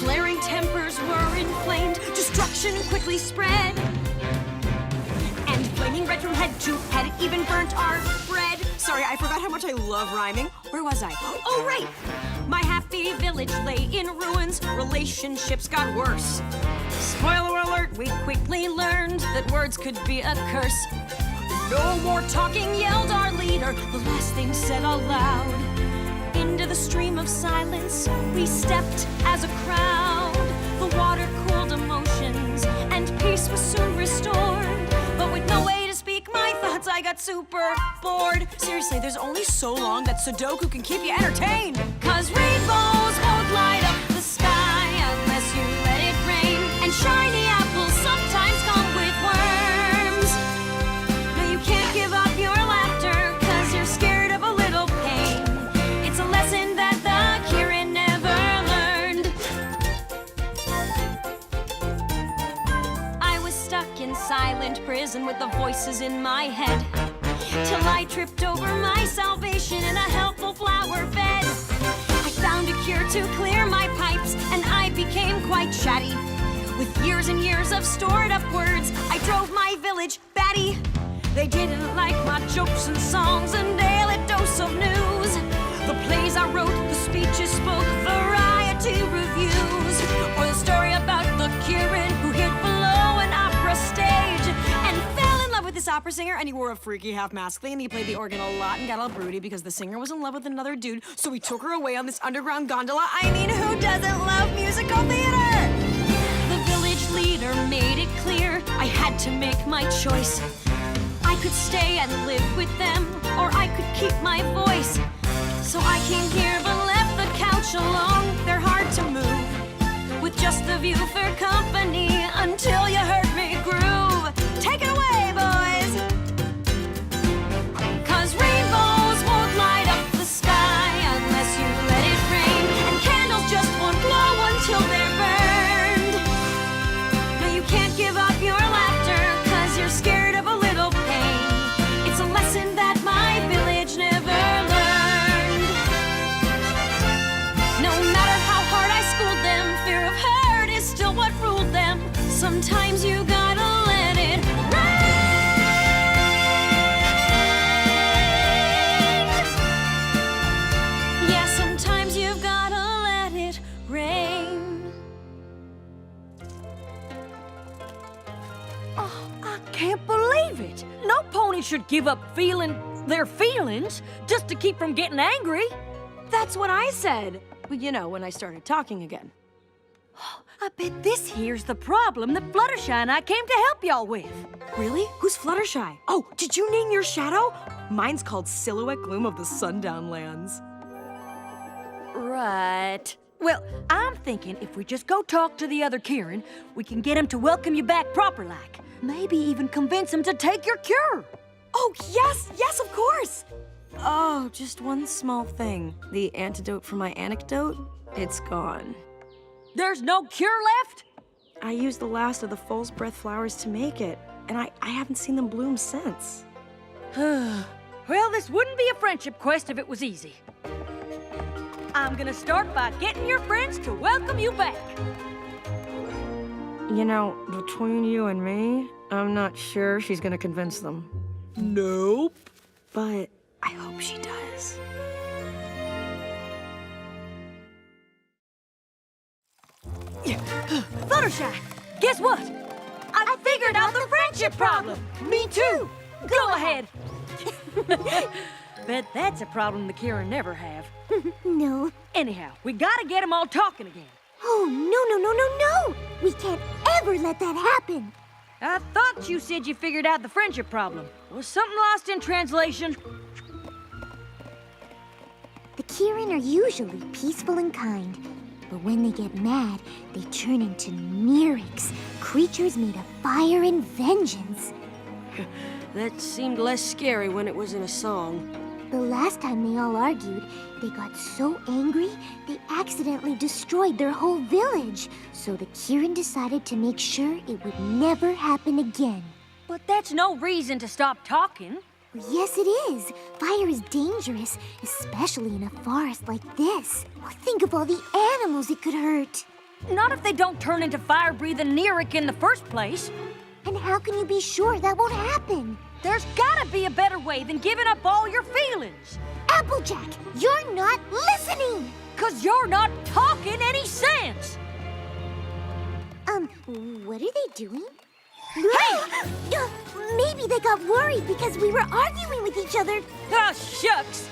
Flaring tempers were inflamed, destruction quickly spread. And flaming red from head to head, it even burnt our bread. Sorry, I forgot how much I love rhyming. Where was I? Oh, right! My happy village lay in ruins, relationships got worse. Spoiler alert, we quickly learned that words could be a curse. No more talking, yelled our leader, the last thing said aloud. Into the stream of silence we stepped as a crowd. The water cooled emotions and peace was soon restored. But with no way to speak my thoughts, I got super bored. Seriously, there's only so long that Sudoku can keep you entertained. 'Cause rainbows won't light up the sky unless you let it rain. And shiny apples sometimes come with worms. No, you can't give up your laughter 'cause you're scared of a little pain. It's a lesson that the Kirin never learned. I was stuck in silent prison with the voices in my head, till I tripped over my salvation in a helpful flower bed. I found a cure to clear my pipes, and I became quite chatty. With years and years of stored up words, I drove my village batty. They didn't like my jokes and songs and daily dose of news. The plays I wrote this opera singer, and he wore a freaky half mask thing, and he played the organ a lot and got all broody because the singer was in love with another dude, so he took her away on this underground gondola. I mean, who doesn't love musical theater? The village leader made it clear I had to make my choice. I could stay and live with them, or I could keep my voice. So I came here but left the couch alone. They're hard to move, with just the view for company, until you heard me groove. Take it away, boys! 'Cause rainbows won't light up the sky unless you let it rain, and candles just won't glow until they're burned. No, you can't give up your laughter 'cause you're scared of a little pain. It's a lesson that my village never learned. No matter how hard I schooled them, fear of hurt is still what ruled them. Sometimes you gotta let it rain. Yeah, sometimes you've gotta let it rain. Oh, I can't believe it. No pony should give up feeling their feelings just to keep from getting angry. That's what I said. Well, you know, when I started talking again. I bet this here's the problem that Fluttershy and I came to help y'all with. Really? Who's Fluttershy? Oh, did you name your shadow? Mine's called Silhouette Gloom of the Sundown Lands. Right. Well, I'm thinking if we just go talk to the other Kirin, we can get him to welcome you back proper-like. Maybe even convince him to take your cure. Oh, yes, yes, of course. Oh, just one small thing. The antidote for my anecdote, it's gone. There's no cure left? I used the last of the false breath flowers to make it, and I haven't seen them bloom since. Well, this wouldn't be a friendship quest if it was easy. I'm gonna start by getting your friends to welcome you back. You know, between you and me, I'm not sure she's gonna convince them. Nope. But I hope she does. Fluttershy, guess what? I figured out the friendship problem. Me too. Go ahead. Bet that's a problem the Kirin never have. No. Anyhow, we gotta get them all talking again. Oh, no. We can't ever let that happen. I thought you said you figured out the friendship problem. Was something lost in translation? The Kirin are usually peaceful and kind, but when they get mad, they turn into Nyrics, creatures made of fire and vengeance. That seemed less scary when it was in a song. The last time they all argued, they got so angry, they accidentally destroyed their whole village. So the Kirin decided to make sure it would never happen again. But that's no reason to stop talking. Yes, it is. Fire is dangerous, especially in a forest like this. Think of all the animals it could hurt. Not if they don't turn into fire-breathing Nyric in the first place. And how can you be sure that won't happen? There's gotta be a better way than giving up all your feelings. Applejack, you're not listening! 'Cause you're not talking any sense. What are they doing? Hey! Maybe they got worried because we were arguing with each other. Oh, shucks.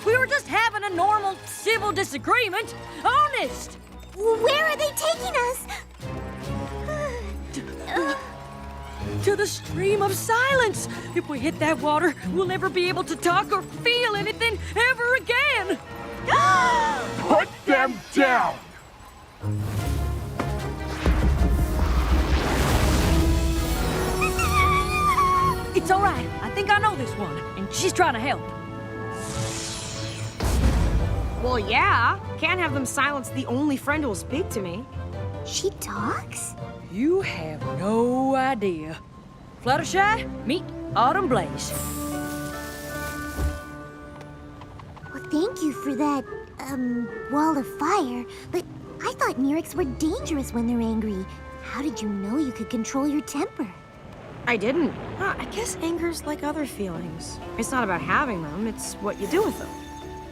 We were just having a normal civil disagreement. Honest. Where are they taking us? To the stream of silence. If we hit that water, we'll never be able to talk or feel anything ever again. Put them down! It's all right. I think I know this one, and she's trying to help. Well, yeah. Can't have them silence the only friend who'll speak to me. She talks? You have no idea. Fluttershy, meet Autumn Blaze. Well, thank you for that, wall of fire. But I thought Nyrics were dangerous when they're angry. How did you know you could control your temper? I didn't. I guess anger's like other feelings. It's not about having them, it's what you do with them.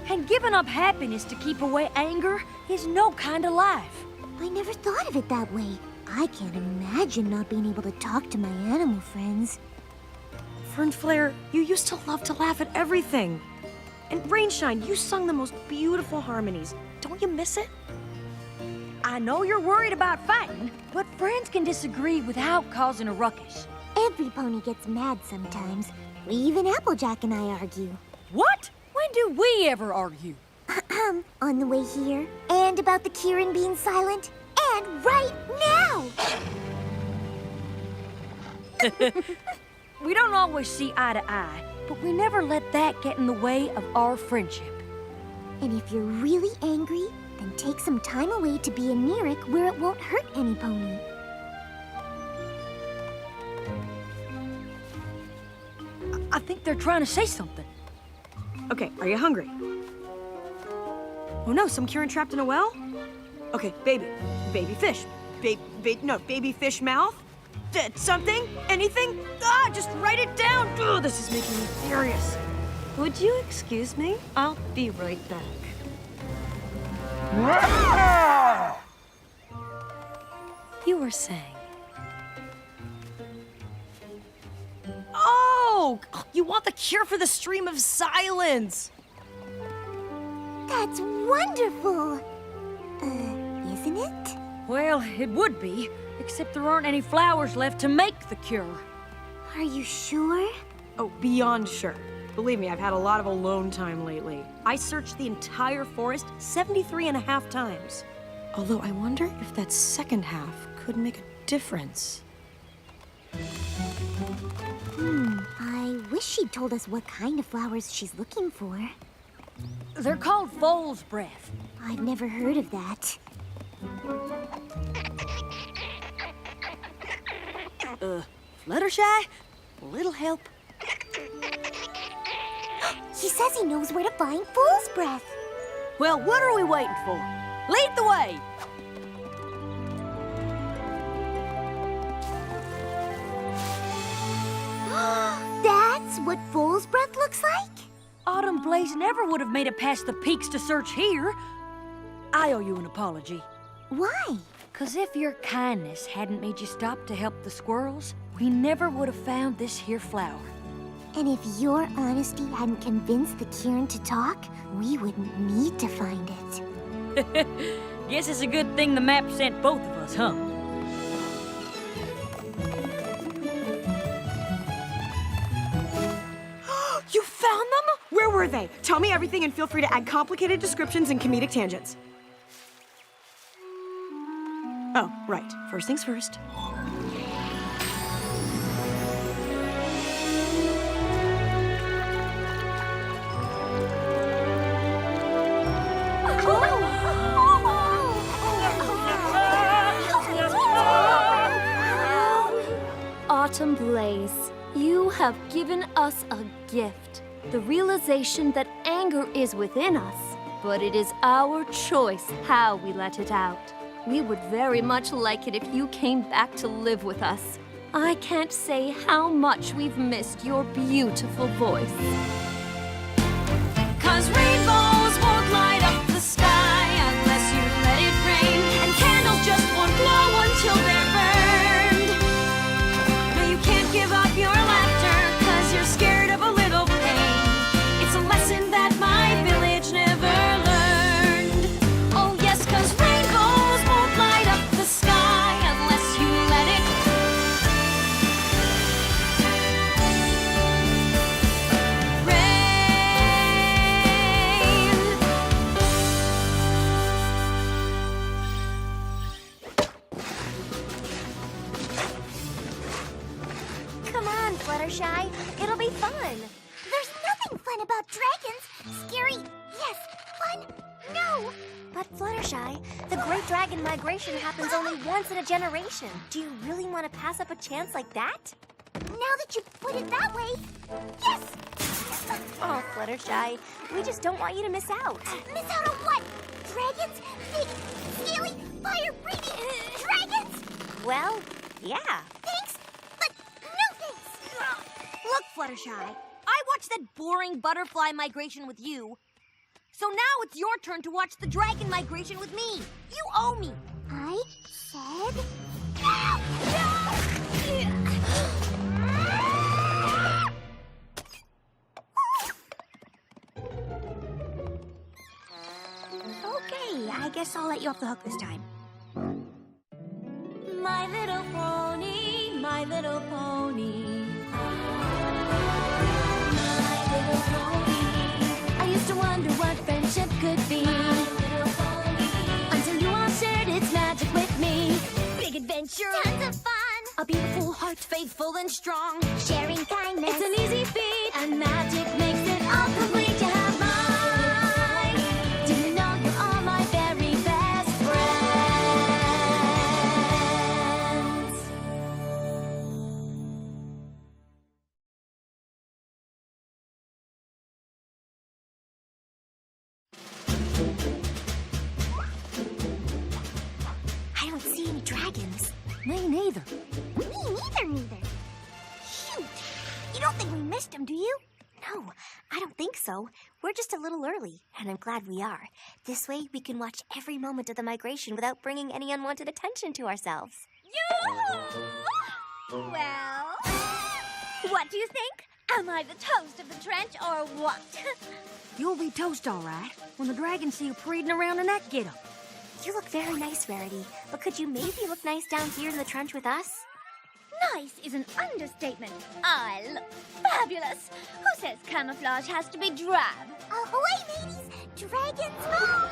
And giving up happiness to keep away anger is no kind of life. I never thought of it that way. I can't imagine not being able to talk to my animal friends. Fern Flare, you used to love to laugh at everything. And Rainshine, you sung the most beautiful harmonies. Don't you miss it? I know you're worried about fighting, but friends can disagree without causing a ruckus. Every pony gets mad sometimes. Even Applejack and I argue. What? When do we ever argue? On the way here, and about the Kirin being silent, and right now! We don't always see eye to eye, but we never let that get in the way of our friendship. And if you're really angry, then take some time away to be a Neeric where it won't hurt any pony. I think they're trying to say something. Okay, are you hungry? Oh no, some Kirin trapped in a well? Okay, baby fish. Baby fish mouth? Something? Anything? Just write it down. Ugh, this is making me furious. Would you excuse me? I'll be right back. You were saying... Oh! You want the cure for the stream of silence! That's wonderful! Isn't it? Well, it would be, except there aren't any flowers left to make the cure. Are you sure? Oh, beyond sure. Believe me, I've had a lot of alone time lately. I searched the entire forest 73.5 times. Although I wonder if that second half could make a difference. I wish she'd told us what kind of flowers she's looking for. They're called foal's breath. I've never heard of that. Fluttershy? A little help? He says he knows where to find foal's breath. Well, what are we waiting for? Lead the way! That's what foal's breath looks like? Autumn Blaze never would have made it past the peaks to search here. I owe you an apology. Why? 'Cause if your kindness hadn't made you stop to help the squirrels, we never would have found this here flower. And if your honesty hadn't convinced the Kirin to talk, we wouldn't need to find it. Guess it's a good thing the map sent both of us, huh? You found them? Where were they? Tell me everything and feel free to add complicated descriptions and comedic tangents. Oh, right. First things first. Autumn Blaze, you have given us a gift. The realization that anger is within us, but it is our choice how we let it out. We would very much like it if you came back to live with us. I can't say how much we've missed your beautiful voice. 'Cause rainbows won't light up the sky unless you let it rain, and candles just won't glow until they're burned. No, you can't give up your laughter 'cause you're scared of a little pain. It's a lesson that my village never learned. Oh yes, 'cause rainbows won't light up the sky unless you let it Come on, Fluttershy. It'll be fun. There's nothing fun about dragons. Scary, yes. Fun, no. But Fluttershy, the Great Dragon Migration happens only once in a generation. Do you really want to pass up a chance like that? Now that you put it that way, yes! Oh, Fluttershy, we just don't want you to miss out. Miss out on what? Dragons? Big, scaly, fire-breathing dragons? Well, yeah. Thanks, but no thanks. Look, Fluttershy, I watched that boring butterfly migration with you. So now it's your turn to watch the dragon migration with me. You owe me. I said... guess I'll let you off the hook this time. My little pony, my little pony. My little pony. I used to wonder what friendship could be. My little pony. Until you all shared its magic with me. Big adventure. Tons of fun. A beautiful heart, faithful and strong. Sharing kindness. It's an easy feat, and magic makes it all complete. You have mine. Do you know you're all my very best friends? I don't see any dragons. Me neither. Me neither. Shoot. You don't think we missed them, do you? No, I don't think so. We're just a little early, and I'm glad we are. This way, we can watch every moment of the migration without bringing any unwanted attention to ourselves. Well, what do you think? Am I the toast of the trench or what? You'll be toast, all right, when the dragons see you parading around in that getup. You look very nice, Rarity, but could you maybe look nice down here in the trench with us? Nice is an understatement. I look fabulous. Who says camouflage has to be drab? Ahoy, mateys! Dragons home!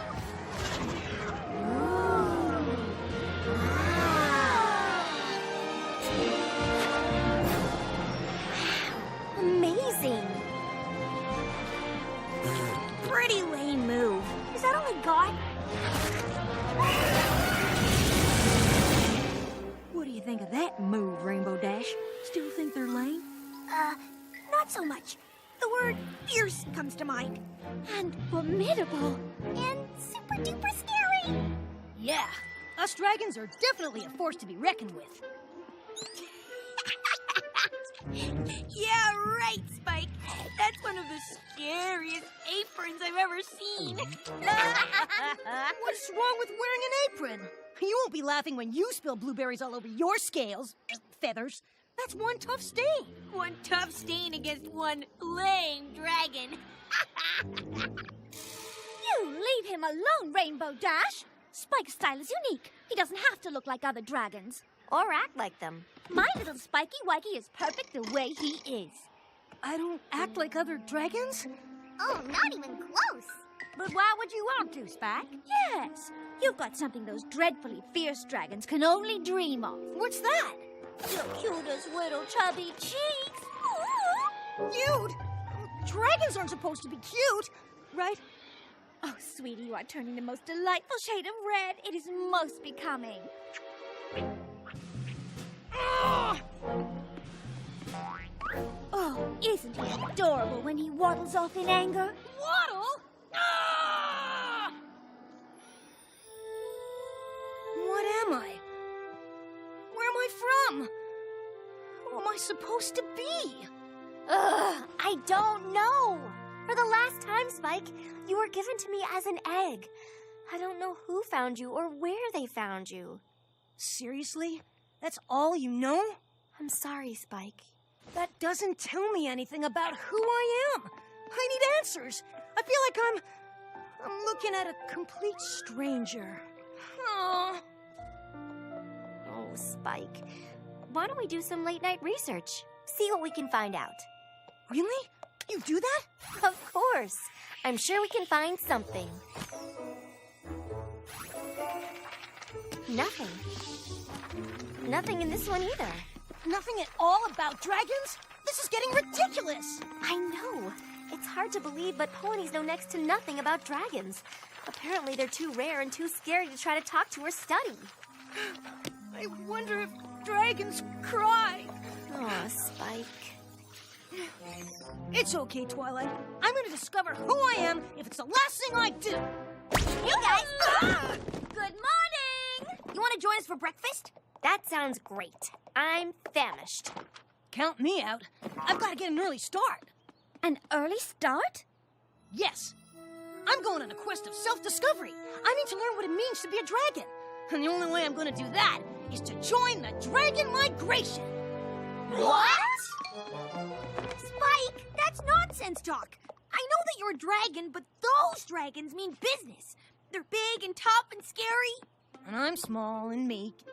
Amazing! Pretty lame move. Is that all I got? What do you think of that move, Rainbow Dash? Still think they're lame? Not so much. The word fierce comes to mind. And formidable. And super duper scary. Yeah, us dragons are definitely a force to be reckoned with. Yeah, right, Spike. That's one of the scariest aprons I've ever seen. What's wrong with wearing an apron? You won't be laughing when you spill blueberries all over your scales. Feathers. That's one tough stain. One tough stain against one lame dragon. You leave him alone, Rainbow Dash. Spike's style is unique. He doesn't have to look like other dragons. Or act like them. My little Spiky Wikey is perfect the way he is. I don't act like other dragons? Oh, not even close. But why would you want to, Spike? Yes, you've got something those dreadfully fierce dragons can only dream of. What's that? Your cutest little chubby cheeks. Cute? Dragons aren't supposed to be cute, right? Oh, sweetie, you are turning the most delightful shade of red. It is most becoming. Oh, isn't he adorable when he waddles off in anger? Waddle? What am I? Where am I from? Who am I supposed to be? I don't know. For the last time, Spike, you were given to me as an egg. I don't know who found you or where they found you. Seriously? That's all you know? I'm sorry, Spike. That doesn't tell me anything about who I am. I need answers. I feel like I'm looking at a complete stranger. Oh, Spike. Why don't we do some late-night research? See what we can find out. Really? You do that? Of course. I'm sure we can find something. Nothing. Nothing in this one either. Nothing at all about dragons? This is getting ridiculous. I know. It's hard to believe, but ponies know next to nothing about dragons. Apparently they're too rare and too scary to try to talk to or study. I wonder if dragons cry. Aw, Spike. It's okay, Twilight. I'm gonna discover who I am if it's the last thing I do. You guys! Good morning! You want to join us for breakfast? That sounds great. I'm famished. Count me out. I've got to get an early start. An early start? Yes. I'm going on a quest of self-discovery. I need to learn what it means to be a dragon. And the only way I'm going to do that is to join the dragon migration. What? Spike, that's nonsense talk. I know that you're a dragon, but those dragons mean business. They're big and tough and scary. And I'm small and meek.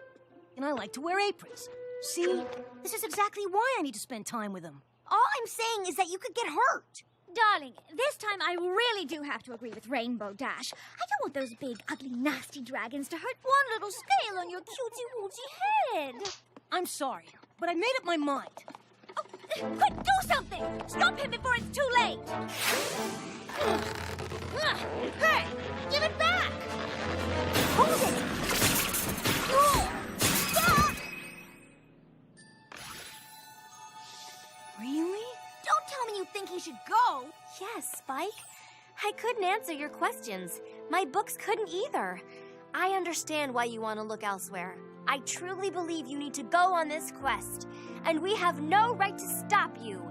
And I like to wear aprons. See, this is exactly why I need to spend time with them. All I'm saying is that you could get hurt. Darling, this time I really do have to agree with Rainbow Dash. I don't want those big, ugly, nasty dragons to hurt one little scale on your cutesy-wootsy head. I'm sorry, but I made up my mind. Oh, quick, do something! Stop him before it's too late! Hey, give it back! Hold it! Really? Don't tell me you think he should go. Yes, Spike. I couldn't answer your questions. My books couldn't either. I understand why you want to look elsewhere. I truly believe you need to go on this quest, and we have no right to stop you.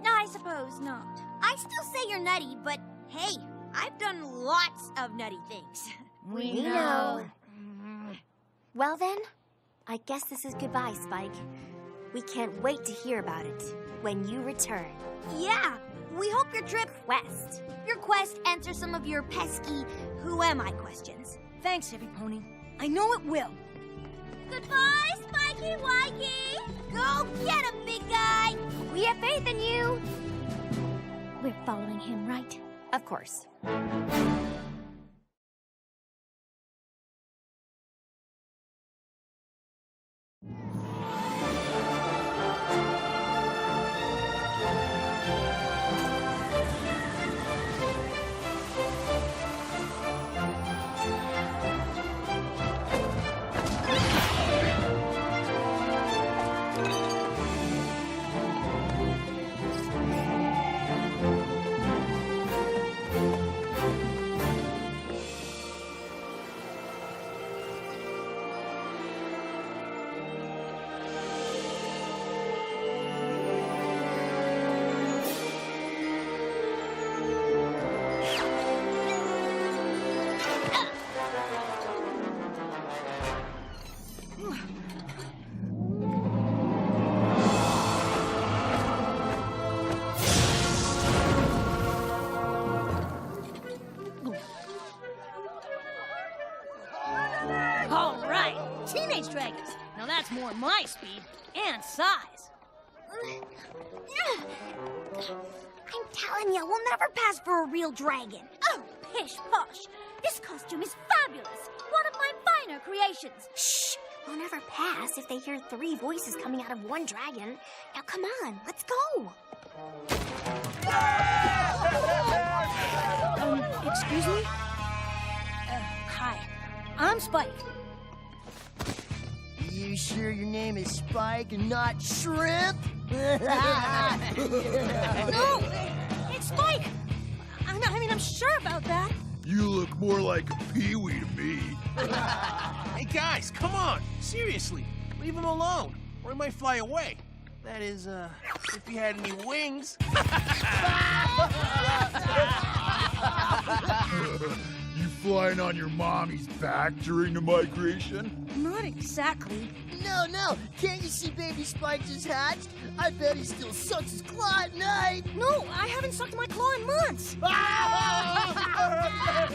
I suppose not. I still say you're nutty, but hey, I've done lots of nutty things. We know. Well then, I guess this is goodbye, Spike. We can't wait to hear about it when you return. Yeah, we hope your trip your quest answers some of your pesky who am I questions. Thanks, everypony. I know it will. Goodbye, Spiky Wikey! Go get him, big guy! We have faith in you! We're following him, right? Of course. All right, teenage dragons. Now that's more my speed and size. I'm telling you, we'll never pass for a real dragon. Oh, pish posh. This costume is fabulous. One of my finer creations. Shh! We'll never pass if they hear 3 voices coming out of one dragon. Now come on, let's go! Excuse me? Hi, I'm Spike. You sure your name is Spike and not Shrimp? No! It's Spike! I'm sure about that. You look more like a peewee to me. Hey guys, come on! Seriously, leave him alone, or he might fly away. That is, if he had any wings. You flying on your mommy's back during the migration? Not exactly. No, can't you see baby Spike just hatched? I bet he still sucks his claw at night. No, I haven't sucked my claw in months.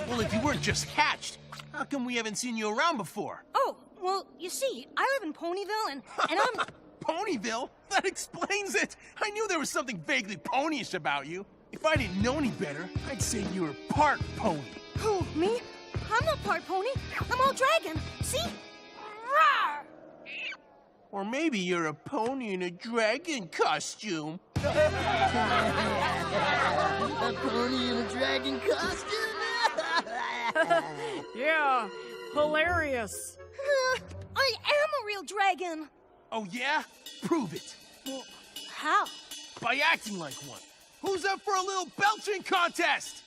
Well, if you weren't just hatched, how come we haven't seen you around before? Oh, well, you see, I live in Ponyville and I'm... Ponyville? That explains it! I knew there was something vaguely ponyish about you. If I didn't know any better, I'd say you were part pony. Who, me? I'm not part pony. I'm all dragon. See? Rawr! Or maybe you're a pony in a dragon costume. A pony in a dragon costume? Yeah, hilarious. I am a real dragon. Oh yeah? Prove it. Well, how? By acting like one. Who's up for a little belching contest?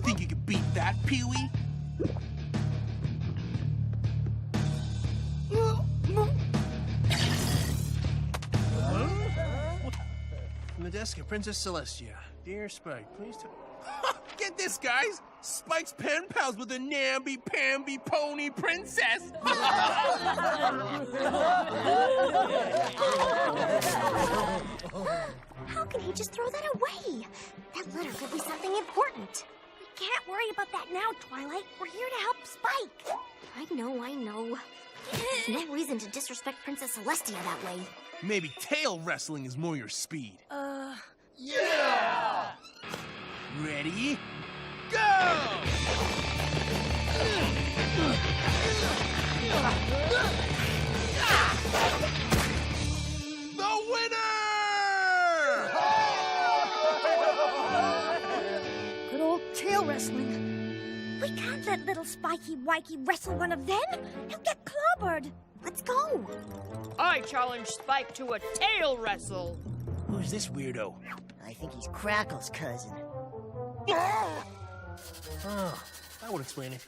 Think you could beat that, Pee-wee? desk of Princess Celestia. Dear Spike, please tell... Get this, guys! Spike's pen pals with the namby-pamby pony princess! How can he just throw that away? That letter could be something important. We can't worry about that now, Twilight. We're here to help Spike. I know. There's no reason to disrespect Princess Celestia that way. Maybe tail wrestling is more your speed. Yeah! Ready? Go! The winner! Good old tail wrestling. We can't let little Spiky Wikey wrestle one of them. He'll get clobbered. Let's go. I challenge Spike to a tail wrestle. Who's this weirdo? I think he's Crackle's cousin. Oh, that would explain it.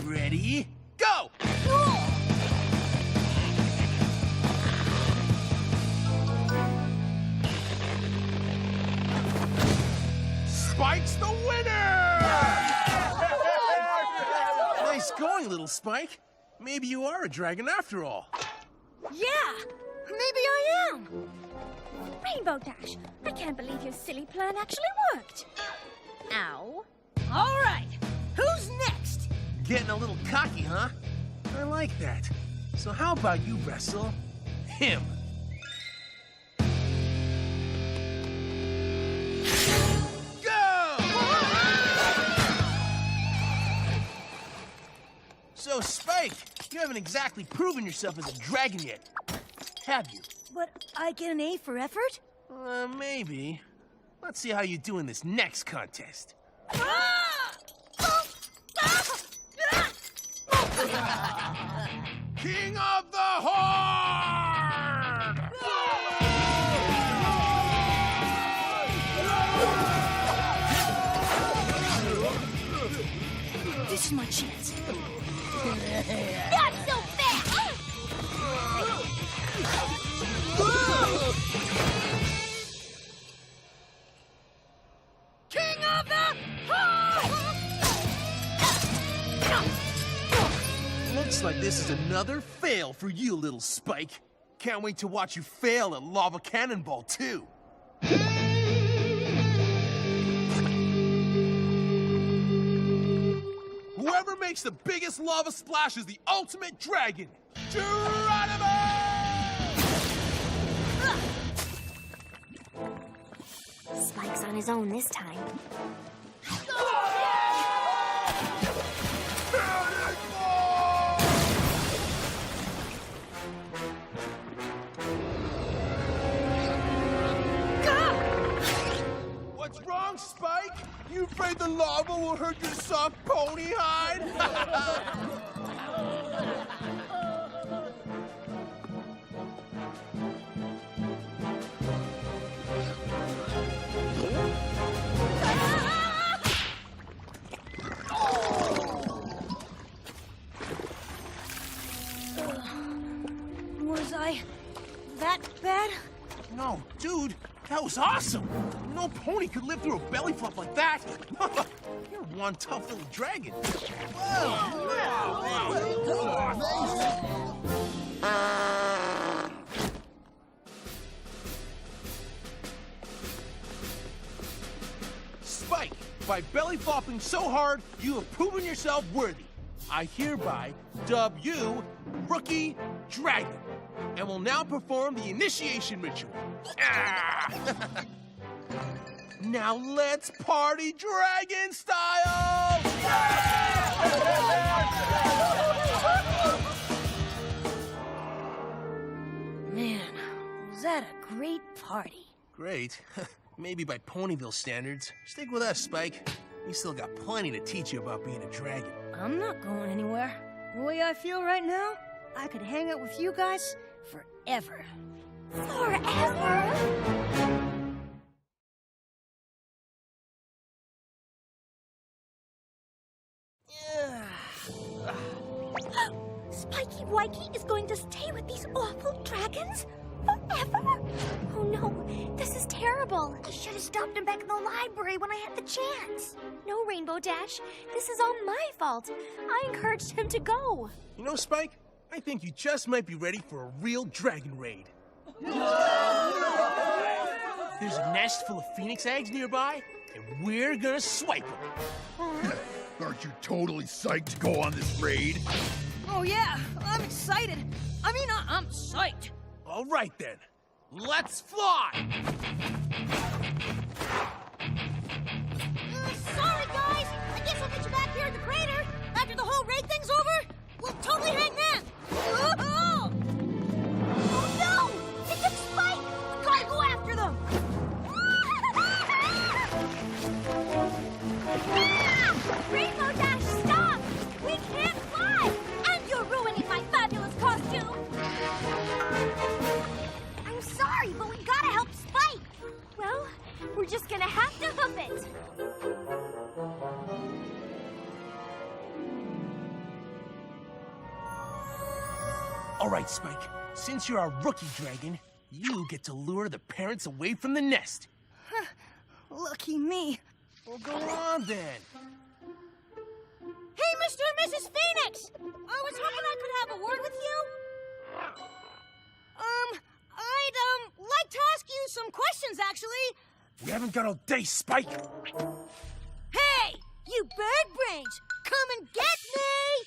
Ready? Go! Spike's the winner! Nice going, little Spike. Maybe you are a dragon after all. Yeah, maybe I am. Rainbow Dash, I can't believe your silly plan actually worked. Ow. All right, who's next? Getting a little cocky, huh? I like that. So how about you wrestle him? Go! So, Spike, you haven't exactly proven yourself as a dragon yet, have you? But I get an A for effort? Maybe. Let's see how you do in this next contest. King of the Horde! This is my chance. Not so fast! King of the Horde! Looks like this is another fail for you, little Spike. Can't wait to watch you fail at Lava Cannonball, too. Whoever makes the biggest lava splash is the ultimate dragon, Geronimo! Spike's on his own this time. What's wrong, Spike? You afraid the lava will hurt your soft pony hide? Was I that bad? No, dude, that was awesome. No pony could live through a belly flop like that. You're one tough little dragon. Spike, by belly flopping so hard, you have proven yourself worthy. I hereby dub you Rookie Dragon, and will now perform the initiation ritual. Now let's party dragon style! Man, was that a great party. Great. Maybe by Ponyville standards. Stick with us, Spike. We still got plenty to teach you about being a dragon. I'm not going anywhere. The way I feel right now, I could hang out with you guys forever. Forever? Spiky Wikey is going to stay with these awful dragons forever? Oh no, this is terrible. I should have stopped him back in the library when I had the chance. No, Rainbow Dash, this is all my fault. I encouraged him to go. You know, Spike, I think you just might be ready for a real dragon raid. There's a nest full of phoenix eggs nearby, and we're gonna swipe them. Aren't you totally psyched to go on this raid? Oh yeah, I'm excited. I'm psyched. All right then, let's fly! Sorry guys, I guess I'll meet you back here at the crater. After the whole raid thing's over, we'll totally hang then. Oh no! It's a Spike! We gotta go after them! Rainbow Dash, stop! We can't fly! And you're ruining my fabulous costume! I'm sorry, but we gotta help Spike! Well, we're just gonna have to hoof it! All right, Spike, since you're our rookie dragon, you get to lure the parents away from the nest. Lucky me. Well, go on then. Hey, Mr. and Mrs. Phoenix! I was hoping I could have a word with you. I'd like to ask you some questions, actually. We haven't got all day, Spike. Hey, you bird brains, come and get me!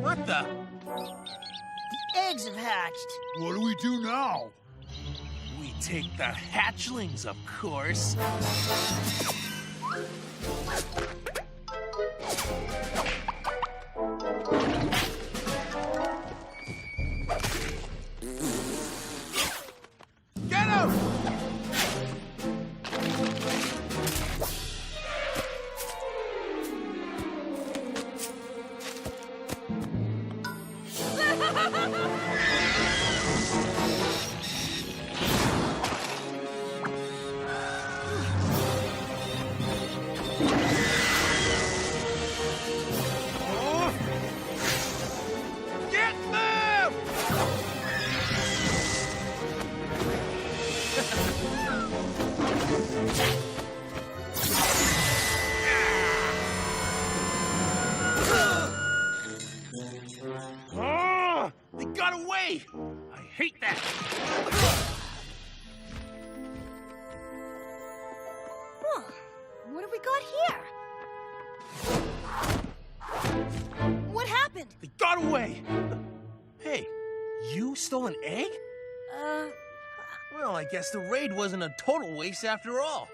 What the? The eggs have hatched. What do we do now? We take the hatchlings, of course. Get him! Get them! Oh, they got away! I hate that! Huh, what have we got here? What happened? They got away! Hey, you stole an egg? Well, I guess the raid wasn't a total waste after all.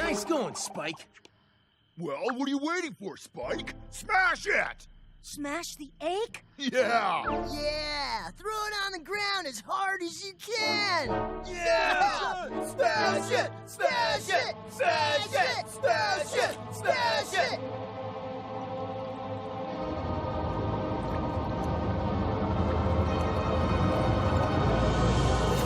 Nice going, Spike. Well, what are you waiting for, Spike? Smash it! Smash the egg? Yeah! Yeah, throw it on the ground as hard as you can. Yeah! Smash it! Smash it! Smash it! Smash it! Smash it!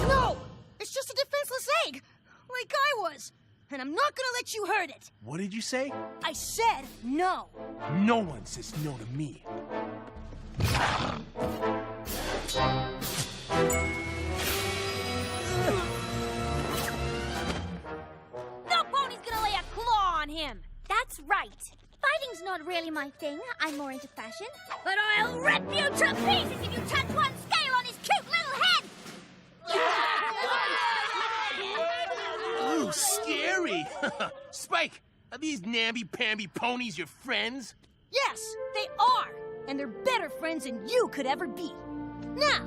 No! It's just a defenseless egg, like I was. And I'm not gonna let you hurt it. What did you say? I said no. No one says no to me. No pony's gonna lay a claw on him! That's right. Fighting's not really my thing. I'm more into fashion. But I'll rip you to pieces if you touch one scale on his cute little head! Ooh, scary! Spike, are these namby-pamby ponies your friends? Yes, they are. And they're better friends than you could ever be. Now,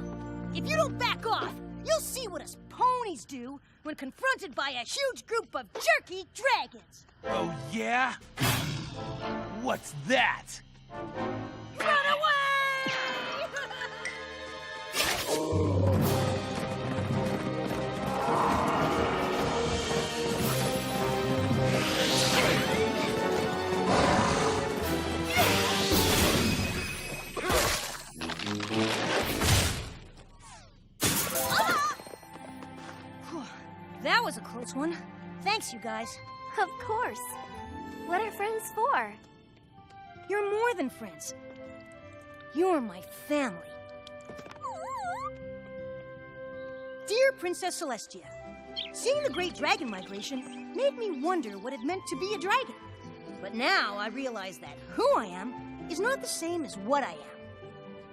if you don't back off, you'll see what us ponies do when confronted by a huge group of jerky dragons. Oh, yeah? What's that? Run away! That was a close one. Thanks, you guys. Of course. What are friends for? You're more than friends. You're my family. Dear Princess Celestia, seeing the Great Dragon Migration made me wonder what it meant to be a dragon. But now I realize that who I am is not the same as what I am.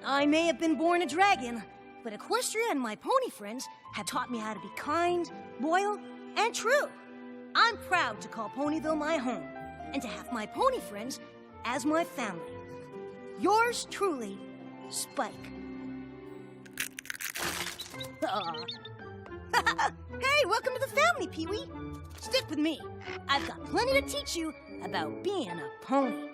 I may have been born a dragon, but Equestria and my pony friends have taught me how to be kind, loyal, and true. I'm proud to call Ponyville my home and to have my pony friends as my family. Yours truly, Spike. Hey, welcome to the family, Pee-wee. Stick with me. I've got plenty to teach you about being a pony.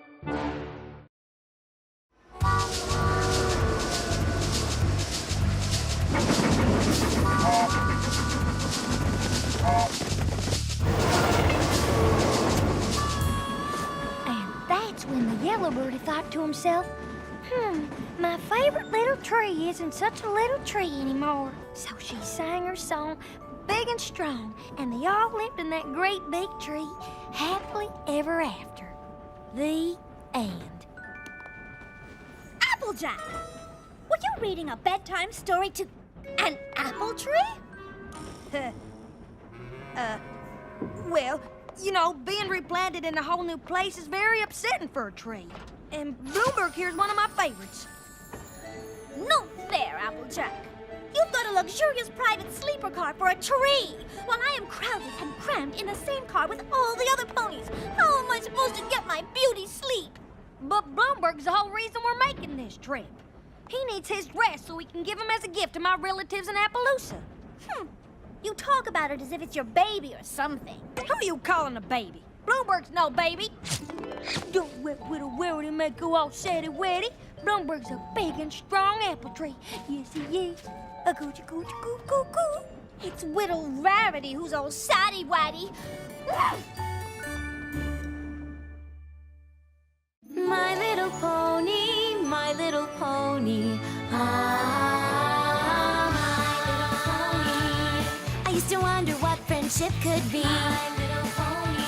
And that's when the yellow birdie thought to himself, my favorite little tree isn't such a little tree anymore. So she sang her song big and strong, and they all lived in that great big tree happily ever after. The end. Applejack! Were you reading a bedtime story to an apple tree? Well, you know, being replanted in a whole new place is very upsetting for a tree. And Bloomberg here's one of my favorites. No fair, Applejack. You've got a luxurious private sleeper car for a tree, while I am crowded and crammed in the same car with all the other ponies. How am I supposed to get my beauty sleep? But Bloomberg's the whole reason we're making this trip. He needs his rest so we can give him as a gift to my relatives in Appaloosa. You talk about it as if it's your baby or something. Who are you calling a baby? Bloomberg's no baby. Don't let little Rarity make go all saddy-waddy. Bloomberg's a big and strong apple tree. Yes, he is. A coochie coochie coo coo coo. It's little Rarity who's all saddy-waddy. My little pony, my little pony. Ah, my little pony. I used to wonder what friendship could be. My little pony.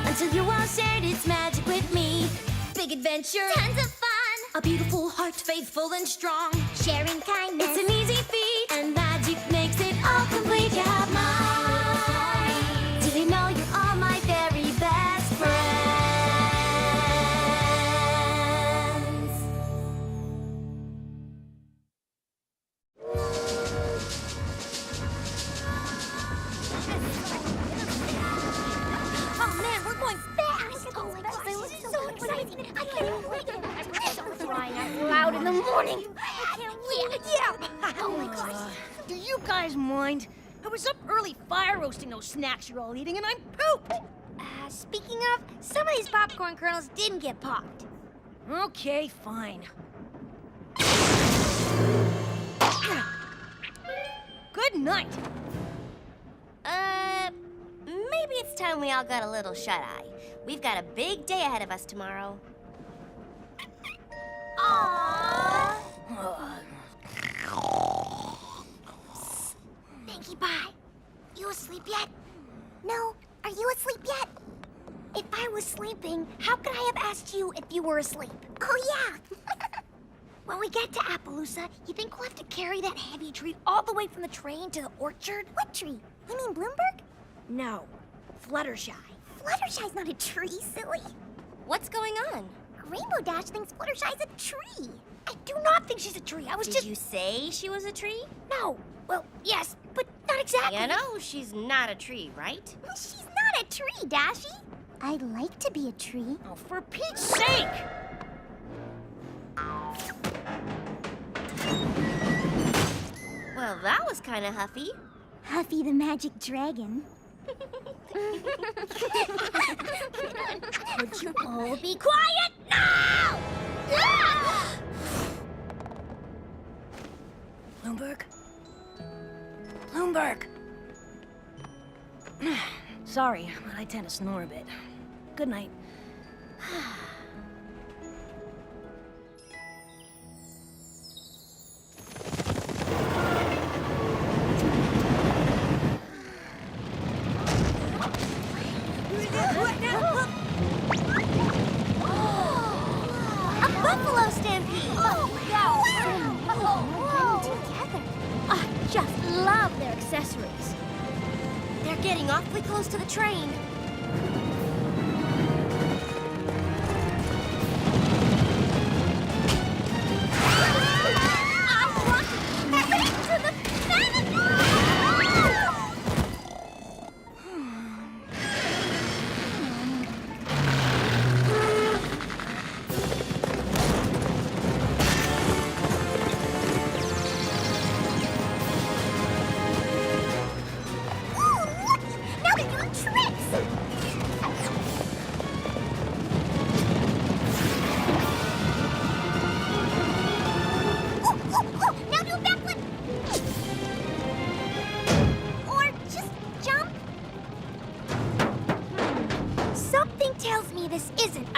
Until you all shared its magic with me. Big adventure. Tons of fun. A beautiful heart, faithful and strong. Sharing kindness. It's an easy feat, and magic makes it all complete. You have mine. Did you know you're all my very best friends? Oh man, we're going fast. Oh my gosh, this is so exciting. I can't wait. I'm so crying out loud in the morning. I can't wait. Yeah. Oh my gosh. Do you guys mind? I was up early fire roasting those snacks you're all eating, and I'm pooped. Speaking of, some of these popcorn kernels didn't get popped. Okay, fine. Good night. Maybe it's time we all got a little shut-eye. We've got a big day ahead of us tomorrow. Aww. Pinkie Pie, you asleep yet? No, are you asleep yet? If I was sleeping, how could I have asked you if you were asleep? Oh, yeah. When we get to Appaloosa, you think we'll have to carry that heavy tree all the way from the train to the orchard? What tree? You mean Bloomberg? No, Fluttershy. Fluttershy's not a tree, silly. What's going on? Rainbow Dash thinks Fluttershy's a tree. I do not think she's a tree. Did you say she was a tree? No. Well, yes, but not exactly. You know she's not a tree, right? She's not a tree, Dashy. I'd like to be a tree. Oh, for Pete's sake! Well, that was kind of huffy. Huffy the magic dragon. Would you all be quiet now? Bloomberg? Bloomberg! Sorry, but I tend to snore a bit. Good night. We're getting awfully close to the train.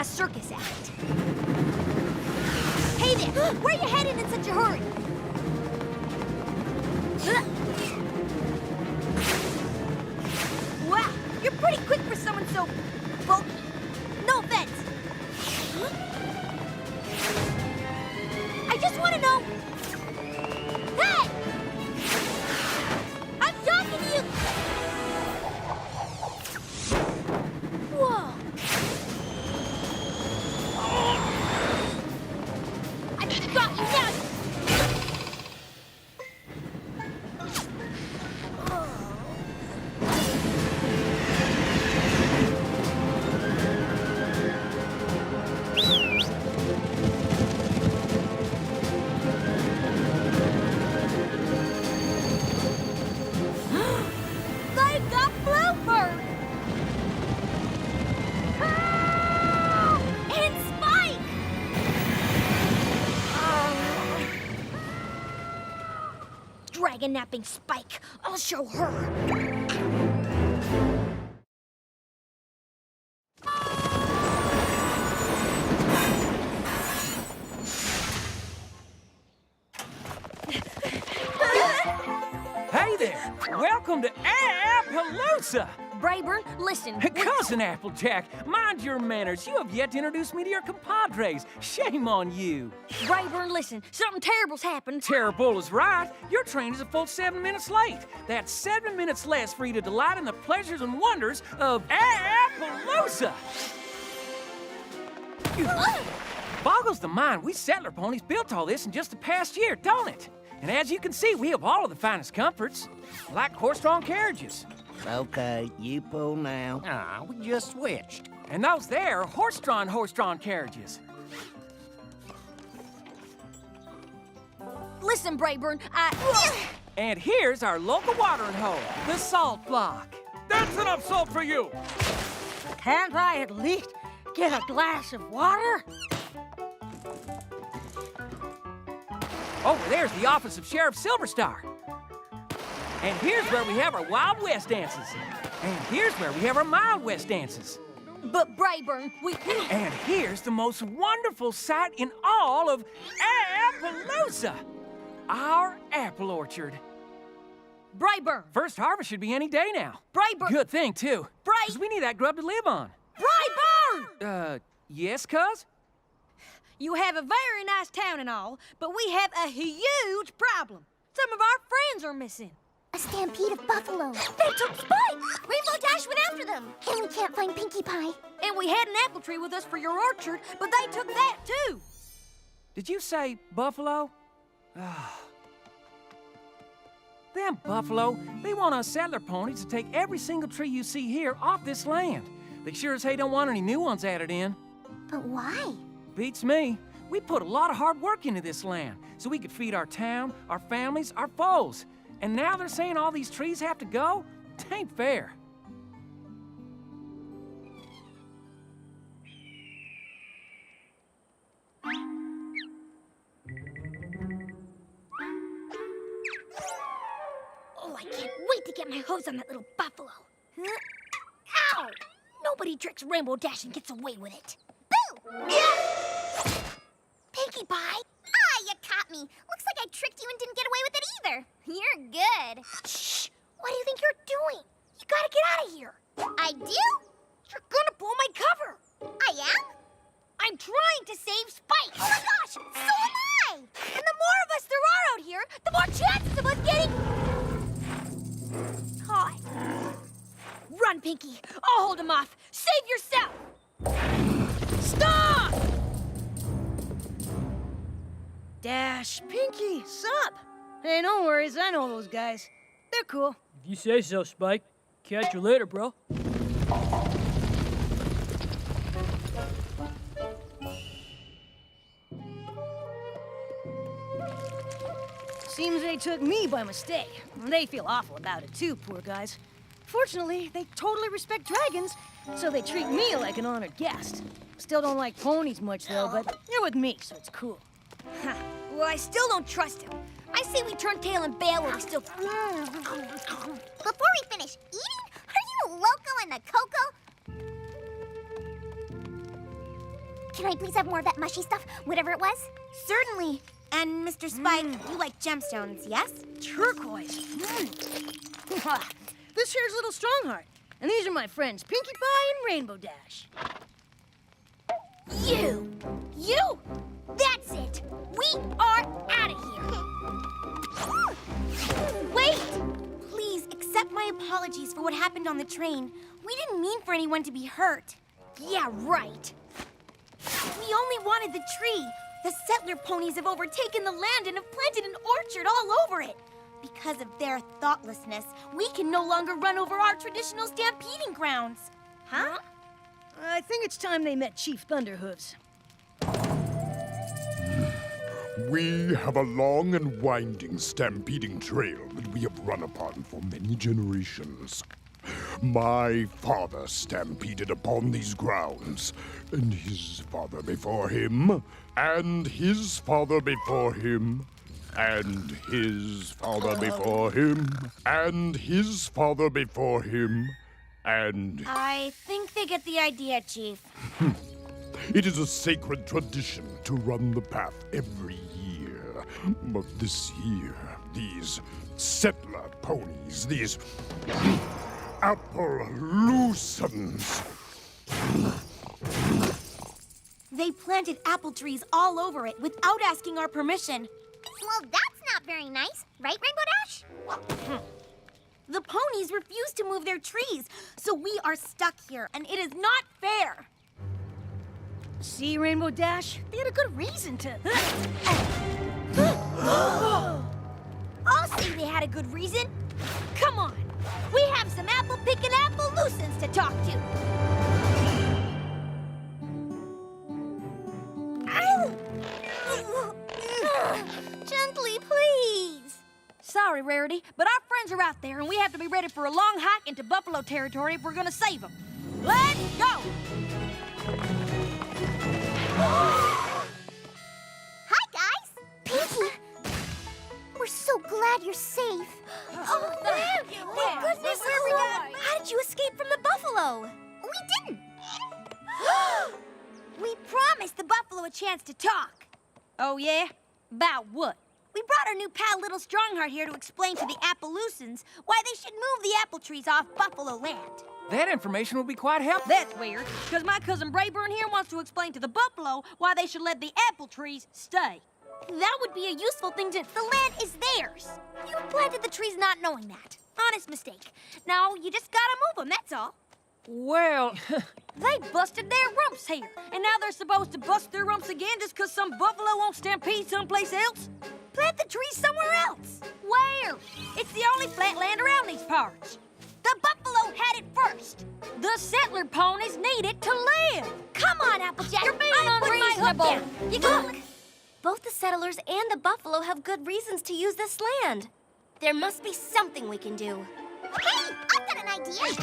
Circus act. Hey there! Where you headed in such a hurry? Wow, you're pretty quick for someone so bulky. No offense. I just want to know. Hey! I'm talking to you. Whoa. Got you down! They got Bluebird! And Spike! Dragon napping Spike. I'll show her. Hey there! Welcome to Appaloosa! Brayburn, listen. Cousin Applejack, mind your manners. You have yet to introduce me to your compadres. Shame on you. Brayburn, listen. Something terrible's happened. Terrible is right. Your train is a full 7 minutes late. That's 7 minutes less for you to delight in the pleasures and wonders of Appaloosa. Boggles the mind. We settler ponies built all this in just the past year, don't it? And as you can see, we have all of the finest comforts, like horse-drawn carriages. Okay, you pull now. Ah, we just switched. And those there are horse-drawn carriages. Listen, Brayburn, And here's our local watering hole, the salt block. That's enough salt for you! Can't I at least get a glass of water? Over there's the office of Sheriff Silverstar. And here's where we have our Wild West dances. And here's where we have our Mild West dances. But Brayburn, we... And here's the most wonderful sight in all of Appaloosa. Our apple orchard. Brayburn. First harvest should be any day now. Brayburn. Good thing, too. Because we need that grub to live on. Brayburn! Yes, cuz? You have a very nice town and all, but we have a huge problem. Some of our friends are missing. A stampede of buffalo. They took Spike! Rainbow Dash went after them. And we can't find Pinkie Pie. And we had an apple tree with us for your orchard, but they took that too. Did you say buffalo? Them buffalo, they want us settler ponies to take every single tree you see here off this land. They sure as hey don't want any new ones added in. But why? Beats me. We put a lot of hard work into this land so we could feed our town, our families, our foes. And now they're saying all these trees have to go? Tain't fair. Oh, I can't wait to get my hose on that little buffalo. Ow! Nobody tricks Rainbow Dash and gets away with it. Boo! Pinkie Pie! Ah, you caught me. Looks like I tricked you and didn't get away with it either. You're good. Shh! What do you think you're doing? You gotta get out of here. I do? You're gonna blow my cover. I am? I'm trying to save Spike. Oh my gosh! So am I! And the more of us there are out here, the more chances of us getting caught. on, Pinkie. I'll hold him off. Save yourself! Stop! Dash, Pinkie, sup? Hey, no worries. I know those guys. They're cool. If you say so, Spike. Catch you later, bro. Seems they took me by mistake. They feel awful about it too, poor guys. Fortunately, they totally respect dragons, so they treat me like an honored guest. Still don't like ponies much though, but you're with me, so it's cool. Huh. Well, I still don't trust him. I say we turn tail and bail while we still... Before we finish eating, are you loco in the cocoa? Can I please have more of that mushy stuff, whatever it was? Certainly. And Mr. Spike, you like gemstones, yes? Turquoise. This here's Little Strongheart. And these are my friends, Pinkie Pie and Rainbow Dash. You! That's it! We are out of here! Wait! Please, accept my apologies for what happened on the train. We didn't mean for anyone to be hurt. Yeah, right. We only wanted the tree. The settler ponies have overtaken the land and have planted an orchard all over it. Because of their thoughtlessness, we can no longer run over our traditional stampeding grounds. Huh? I think it's time they met Chief Thunderhooves. We have a long and winding stampeding trail that we have run upon for many generations. My father stampeded upon these grounds, and his father before him, and his father before him, and his father before him, and his father before him, and... I think they get the idea, Chief. It is a sacred tradition to run the path every year. But this year, these settler ponies, these Appaloosans... They planted apple trees all over it without asking our permission. Well, that's not very nice, right, Rainbow Dash? The ponies refuse to move their trees, so we are stuck here, and it is not fair. See, Rainbow Dash? They had a good reason to... I'll say they had a good reason. Come on, we have some apple-picking Appaloosans to talk to. Gently, please. Sorry, Rarity, but our friends are out there, and we have to be ready for a long hike into buffalo territory if we're gonna save them. Let's go! Hi, guys. Pinkie, we're so glad you're safe. Oh, thank goodness. How did you escape from the buffalo? We didn't. We promised the buffalo a chance to talk. Oh, yeah? About what? We brought our new pal Little Strongheart here to explain to the Appaloosans why they should move the apple trees off buffalo land. That information will be quite helpful. That's weird, because my cousin Brayburn here wants to explain to the buffalo why they should let the apple trees stay. That would be a useful thing to... The land is theirs. You planted the trees not knowing that. Honest mistake. Now, you just gotta move them, that's all. Well... They busted their rumps here, and now they're supposed to bust their rumps again just because some buffalo won't stampede someplace else? Plant the trees somewhere else. Where? It's the only flat land around these parts. The buffalo had it first. The settler ponies need it to live. Come on, Applejack. You're being I'm putting my hook unreasonable. down. You look. Both the settlers and the buffalo have good reasons to use this land. There must be something we can do. Hey, I've got an idea.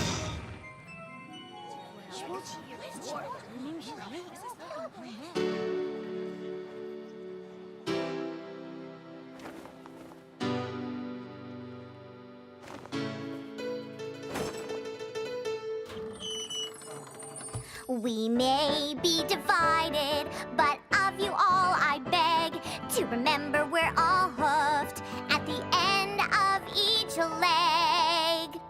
We may be divided, but of you all I beg to remember we're all hoofed at the end of each leg.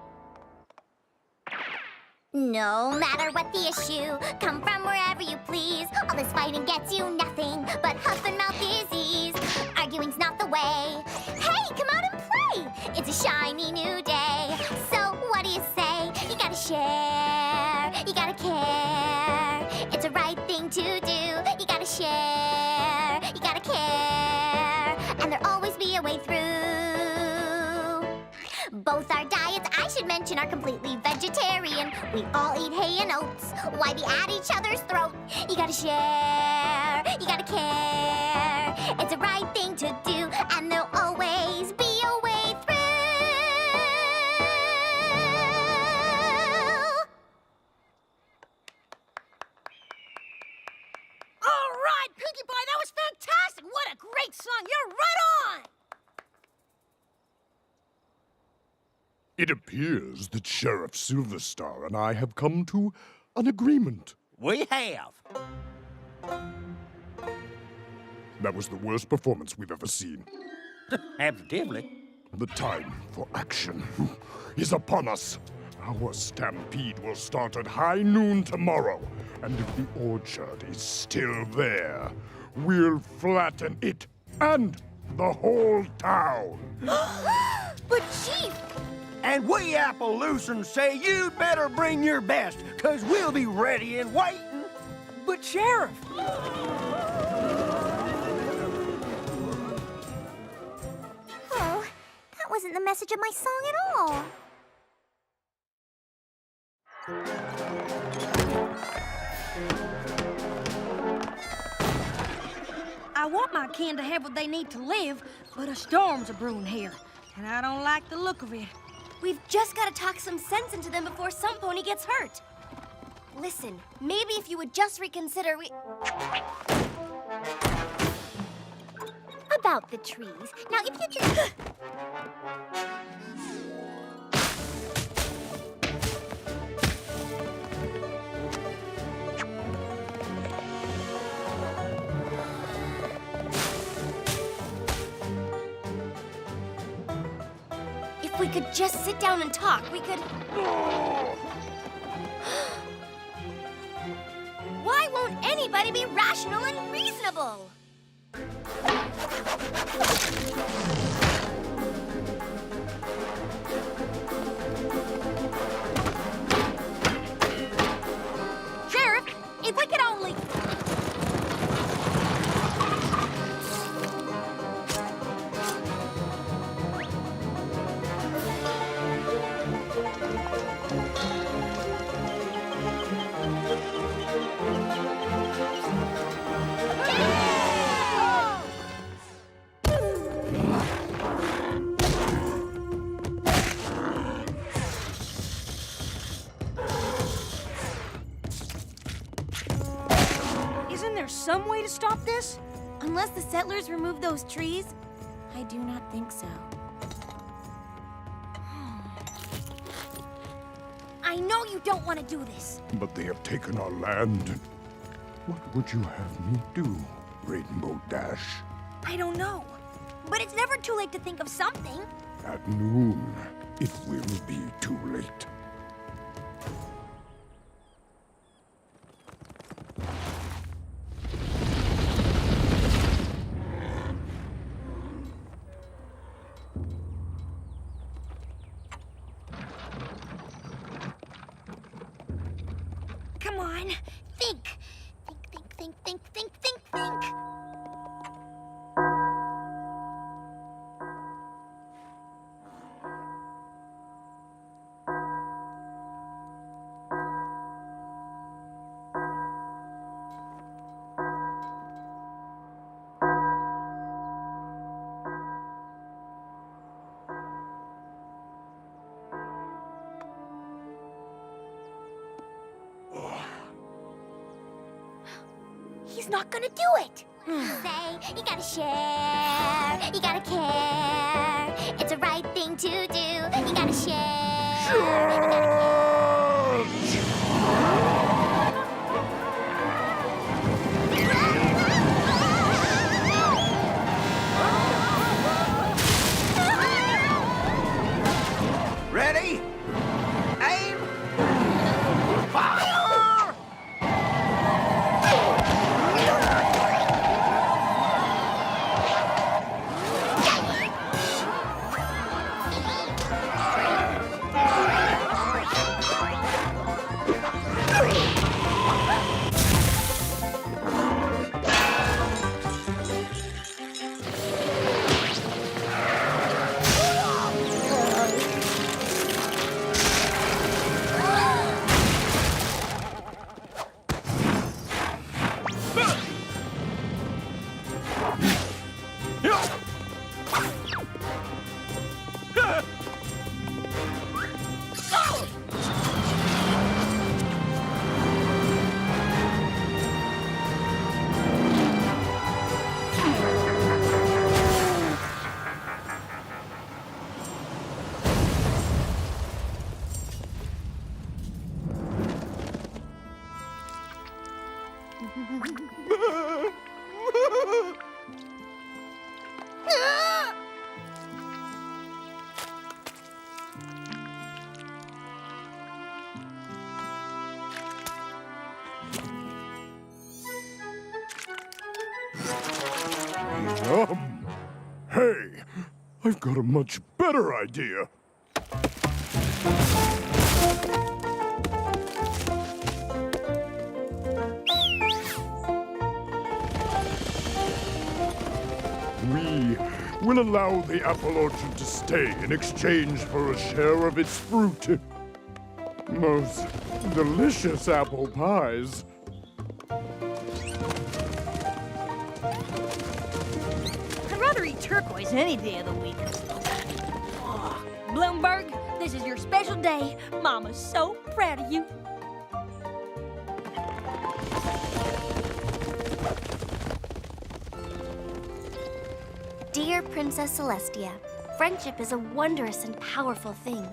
No matter what the issue, come from wherever you please. All this fighting gets you nothing but huff and mouth disease. Arguing's not the way. Hey, come out and play! It's a shiny new day. So what do you say? You gotta share. mention are completely vegetarian. We all eat hay and oats. Why be at each other's throat? You gotta share, you gotta care. It's the right thing to do, and there'll always be a way through. All right, Pinkie Pie, that was fantastic. What a great song. You're right on. It appears that Sheriff Silverstar and I have come to an agreement. We have. That was the worst performance we've ever seen. Absolutely. The time for action is upon us. Our stampede will start at high noon tomorrow, and if the orchard is still there, we'll flatten it and the whole town. But Chief! And we Appaloosans say you'd better bring your best, 'cause we'll be ready and waiting. But Sheriff! Oh, that wasn't the message of my song at all. I want my kin to have what they need to live, but a storm's a-brewing here, and I don't like the look of it. We've just got to talk some sense into them before some pony gets hurt. Listen, maybe if you would just reconsider, About the trees. Now, if you just... If we could just sit down and talk, we could... Why won't anybody be rational and reasonable? Sheriff, if we could only... Isn't there some way to stop this? Unless the settlers remove those trees, I do not think so. I know you don't want to do this. But they have taken our land. What would you have me do, Rainbow Dash? I don't know. But it's never too late to think of something. At noon, it will be too late. Come on, think. Think. He's not gonna do it. Say, you gotta share, you gotta care. It's the right thing to do. You gotta share. You gotta Ready? Aim! Fire! Hey, I've got a much better idea. We will allow the apple orchard to stay in exchange for a share of its fruit. Most delicious apple pies. I'd rather eat turquoise any day of the week. Oh, Bloomberg, this is your special day. Mama's so proud of you. Dear Princess Celestia, friendship is a wondrous and powerful thing.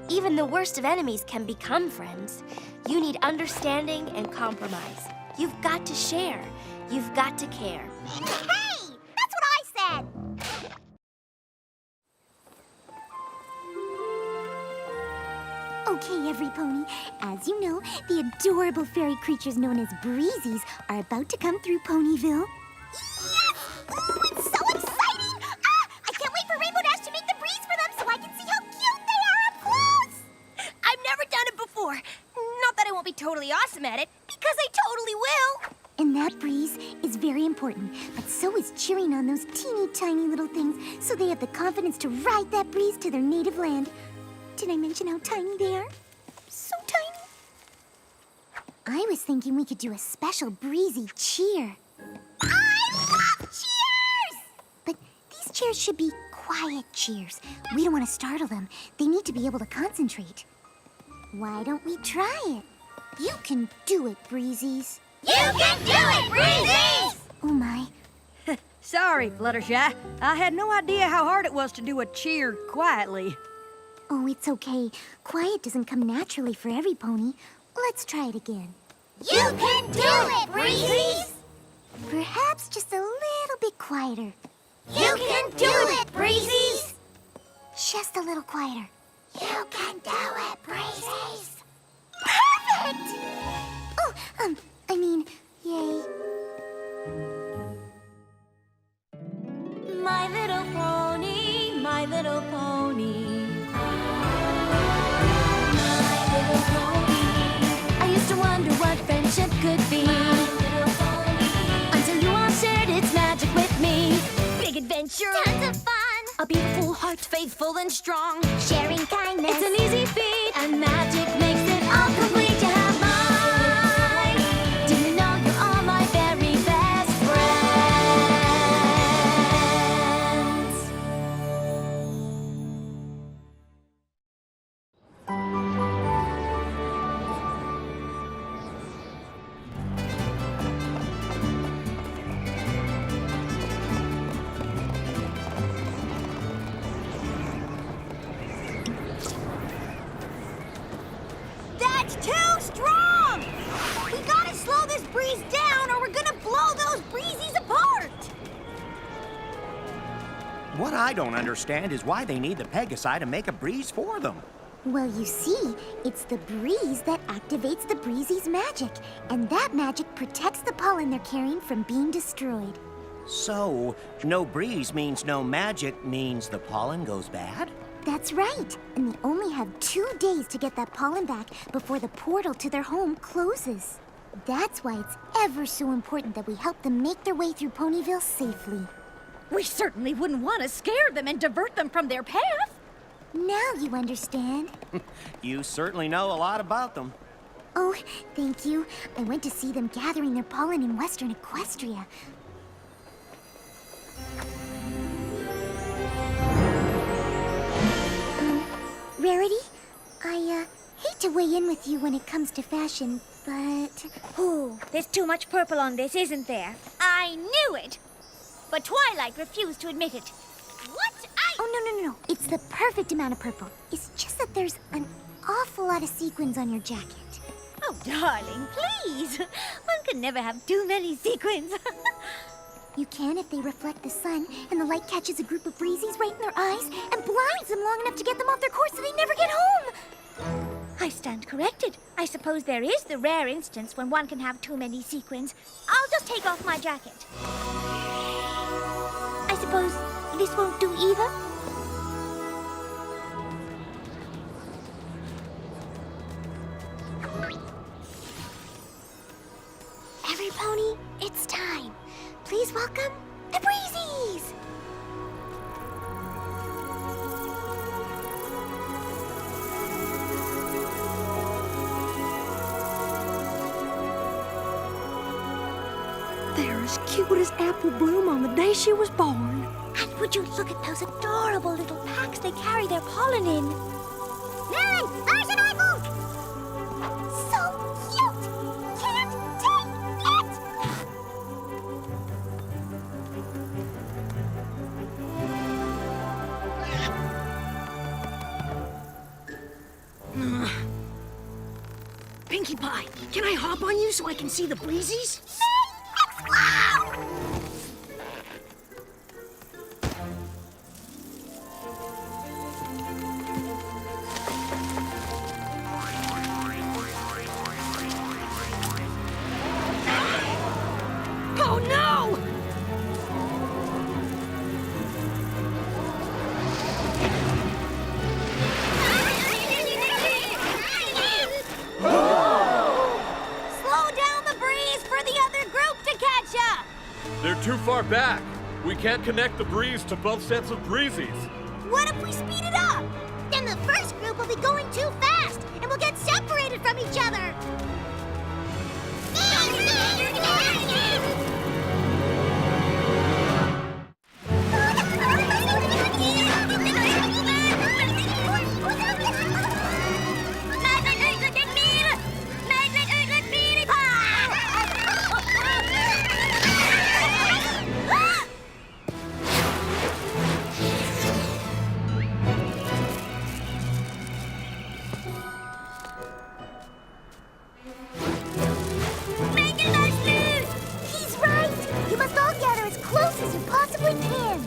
Even the worst of enemies can become friends. You need understanding and compromise. You've got to share. You've got to care. Hey! That's what I said! Okay, everypony. As you know, the adorable fairy creatures known as Breezies are about to come through Ponyville. Yes! Ooh, it's so exciting! Ah! I can't wait for Rainbow Dash to make the breeze for them so I can see how cute they are up close! I've never done it before. Not that I won't be totally awesome at it, because I totally will. And that breeze is very important, but so is cheering on those teeny tiny little things so they have the confidence to ride that breeze to their native land. Did I mention how tiny they are? So tiny. I was thinking we could do a special breezy cheer. I love cheers! But these cheers should be quiet cheers. We don't want to startle them. They need to be able to concentrate. Why don't we try it? You can do it, Breezies. You can do it, Breezies! Oh my. Sorry, Fluttershy. I had no idea how hard it was to do a cheer quietly. Oh, it's okay. Quiet doesn't come naturally for every pony. Let's try it again. You can do it, Breezies! Perhaps just a little bit quieter. You can do it, Breezies! Just a little quieter. You can do it, Breezies! Perfect! Oh, I mean, yay. My little pony, my little pony. My little pony. I used to wonder what friendship could be. My little pony. Until you all shared its magic with me. Big adventure. Tons of fun! A beautiful heart, faithful and strong. Sharing kindness. It's an easy feat, and magic makes it all complete. You have mine. Do you know you're all my very best friends? That's too strong! We gotta slow this breeze down or we're gonna blow those breezies apart! What I don't understand is why they need the Pegasi to make a breeze for them. Well, you see, it's the breeze that activates the Breezy's magic, and that magic protects the pollen they're carrying from being destroyed. So, no breeze means no magic means the pollen goes bad? That's right, and they only have 2 days to get that pollen back before the portal to their home closes. That's why it's ever so important that we help them make their way through Ponyville safely. We certainly wouldn't want to scare them and divert them from their path. Now you understand. You certainly know a lot about them. Oh, thank you. I went to see them gathering their pollen in western Equestria. Rarity, I hate to weigh in with you when it comes to fashion, but... Ooh, there's too much purple on this, isn't there? I knew it! But Twilight refused to admit it. What? Oh, no. It's the perfect amount of purple. It's just that there's an awful lot of sequins on your jacket. Oh, darling, please. One can never have too many sequins. You can if they reflect the sun and the light catches a group of breezies right in their eyes and blinds them long enough to get them off their course so they never get home. I stand corrected. I suppose there is the rare instance when one can have too many sequins. I'll just take off my jacket. suppose this won't do either? Every pony, it's time. Please welcome the Breezies! They're as cute as Apple Bloom on the day she was born. And would you look at those adorable little packs they carry their pollen in? Lily, there's an apple! So cute! Can't take it! Pinkie Pie, can I hop on you so I can see the Breezies? Oh no! Slow down the breeze for the other group to catch up! They're too far back. We can't connect the breeze to both sets of Breezies. What if we speed it up? Then the first group will be going too fast, and we'll get separated from each other. He's right! You must all gather as close as you possibly can.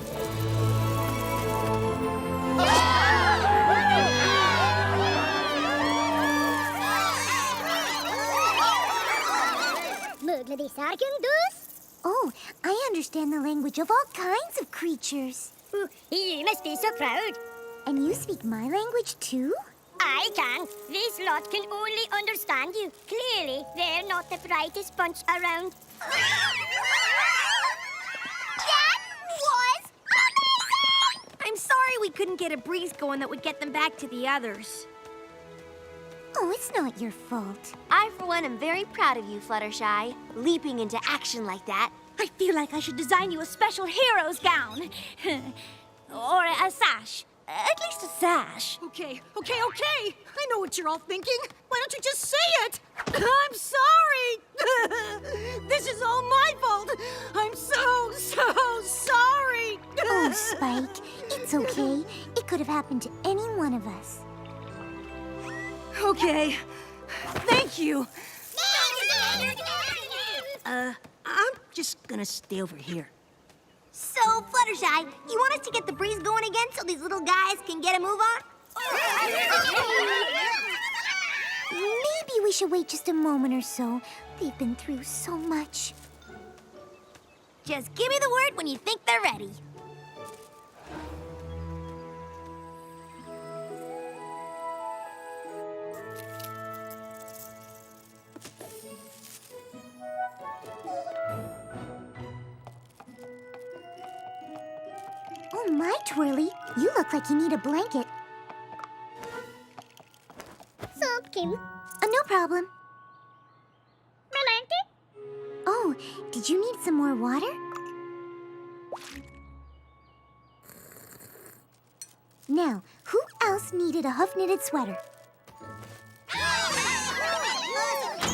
Oh, I understand the language of all kinds of creatures. You must be so proud. And you speak my language too? I can. This lot can only understand you. Clearly, they're not the brightest bunch around. That was amazing! I'm sorry we couldn't get a breeze going that would get them back to the others. Oh, it's not your fault. I, for one, am very proud of you, Fluttershy. Leaping into action like that. I feel like I should design you a special hero's gown. Or a sash. At least a sash. Okay. I know what you're all thinking. Why don't you just say it? I'm sorry. This is all my fault. I'm so sorry. Oh, Spike, it's okay. It could have happened to any one of us. Okay. Thank you. I'm just gonna stay over here. So, Fluttershy, you want us to get the breeze going again so these little guys can get a move on? Maybe we should wait just a moment or so. They've been through so much. Just give me the word when you think they're ready. Oh, my Twirly, you look like you need a blanket. Something. No problem. Oh, did you need some more water? Now, who else needed a hoof-knitted sweater?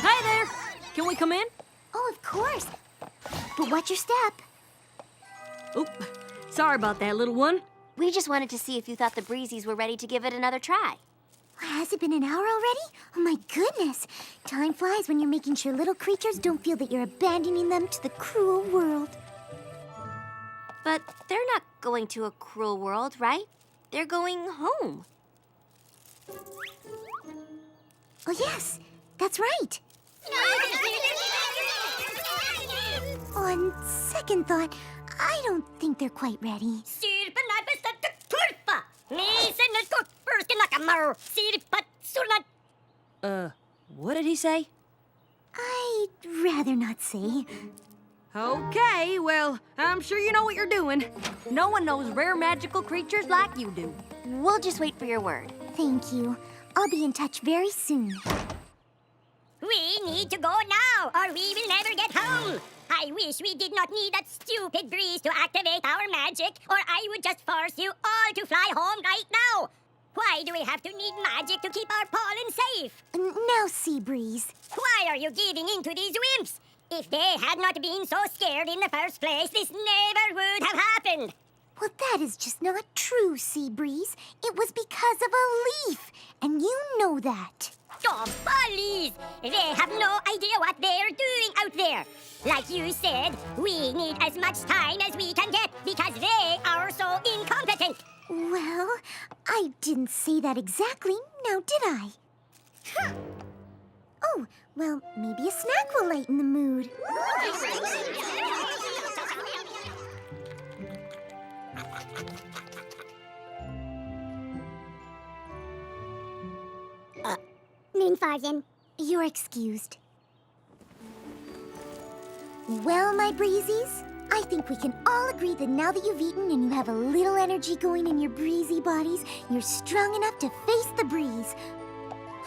Hi there. Can we come in? Oh, of course. But watch your step. Oop. Sorry about that, little one. We just wanted to see if you thought the Breezies were ready to give it another try. Has it been an hour already? Oh my goodness! Time flies when you're making sure little creatures don't feel that you're abandoning them to the cruel world. But they're not going to a cruel world, right? They're going home. Oh yes, that's right. On second thought, I don't think they're quite ready. What did he say? I'd rather not say. Okay, well, I'm sure you know what you're doing. No one knows rare magical creatures like you do. We'll just wait for your word. Thank you. I'll be in touch very soon. We need to go now, or we will never get home. I wish we did not need that stupid breeze to activate our magic, or I would just force you all to fly home right now. Why do we have to need magic to keep our pollen safe? Now, Seabreeze. Why are you giving in to these wimps? If they had not been so scared in the first place, this never would have happened. Well, that is just not true, Seabreeze. It was because of a leaf, and you know that. Oh, Ponies! They have no idea what they're doing out there. Like you said, we need as much time as we can get because they are so incompetent. Well, I didn't say that exactly, now did I? Oh, well, maybe a snack will lighten the mood. You're excused. Well, my Breezies, I think we can all agree that now that you've eaten and you have a little energy going in your breezy bodies, you're strong enough to face the breeze.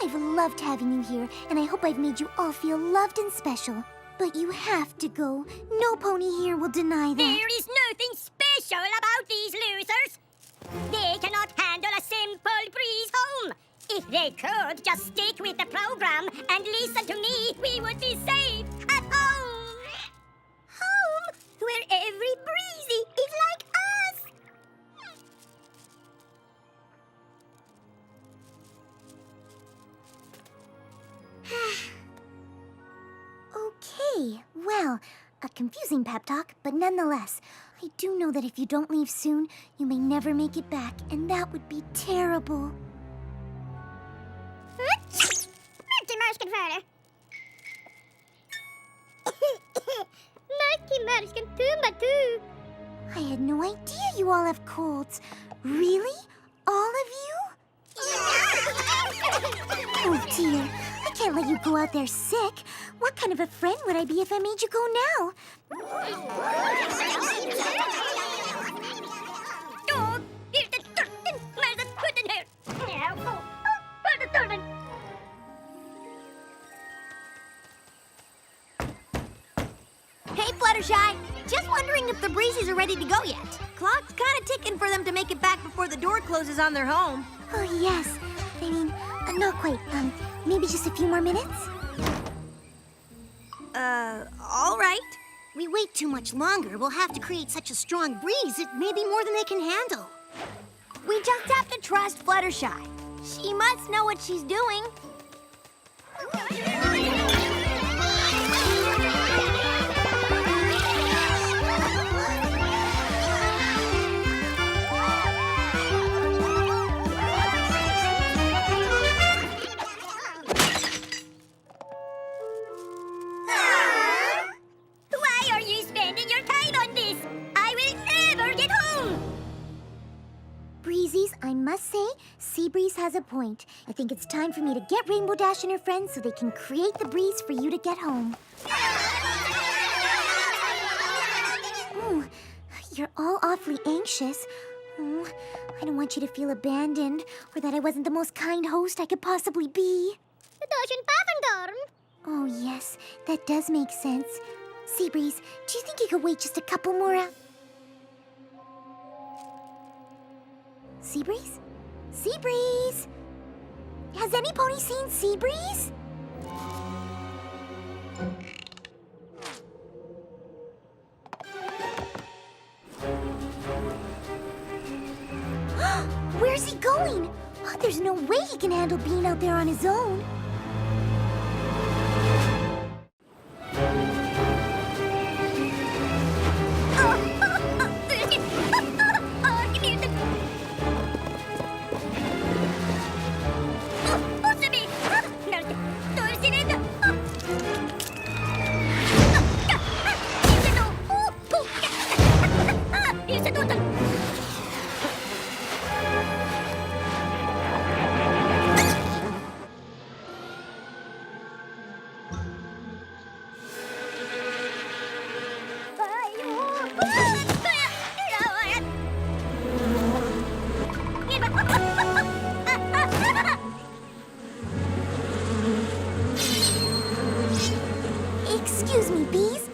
I've loved having you here, and I hope I've made you all feel loved and special. But you have to go. No pony here will deny that. There is nothing special about these losers. They cannot handle a simple breeze home. If they could just stick with the program and listen to me, we would be safe at home. Home, where every breezy is like us. Okay, well, a confusing pep talk, but nonetheless, I do know that if you don't leave soon, you may never make it back, and that would be terrible. I had no idea you all have colds. Really? All of you? Oh dear, I can't let you go out there sick. What kind of a friend would I be if I made you go now? Hey, Fluttershy! Just wondering if the Breezies are ready to go yet. Clock's kind of ticking for them to make it back before the door closes on their home. Oh, yes. I mean, not quite. Maybe just a few more minutes? All right. We wait too much longer, we'll have to create such a strong breeze it may be more than they can handle. We just have to trust Fluttershy. She must know what she's doing. Breezies, I must say, Seabreeze has a point. I think it's time for me to get Rainbow Dash and her friends so they can create the breeze for you to get home. Oh, you're all awfully anxious. Oh, I don't want you to feel abandoned or that I wasn't the most kind host I could possibly be. Oh, yes, that does make sense. Seabreeze, do you think you could wait just a couple more hours? Seabreeze? Seabreeze! Has any pony seen Seabreeze? Where's he going? Oh, there's no way he can handle being out there on his own. bees?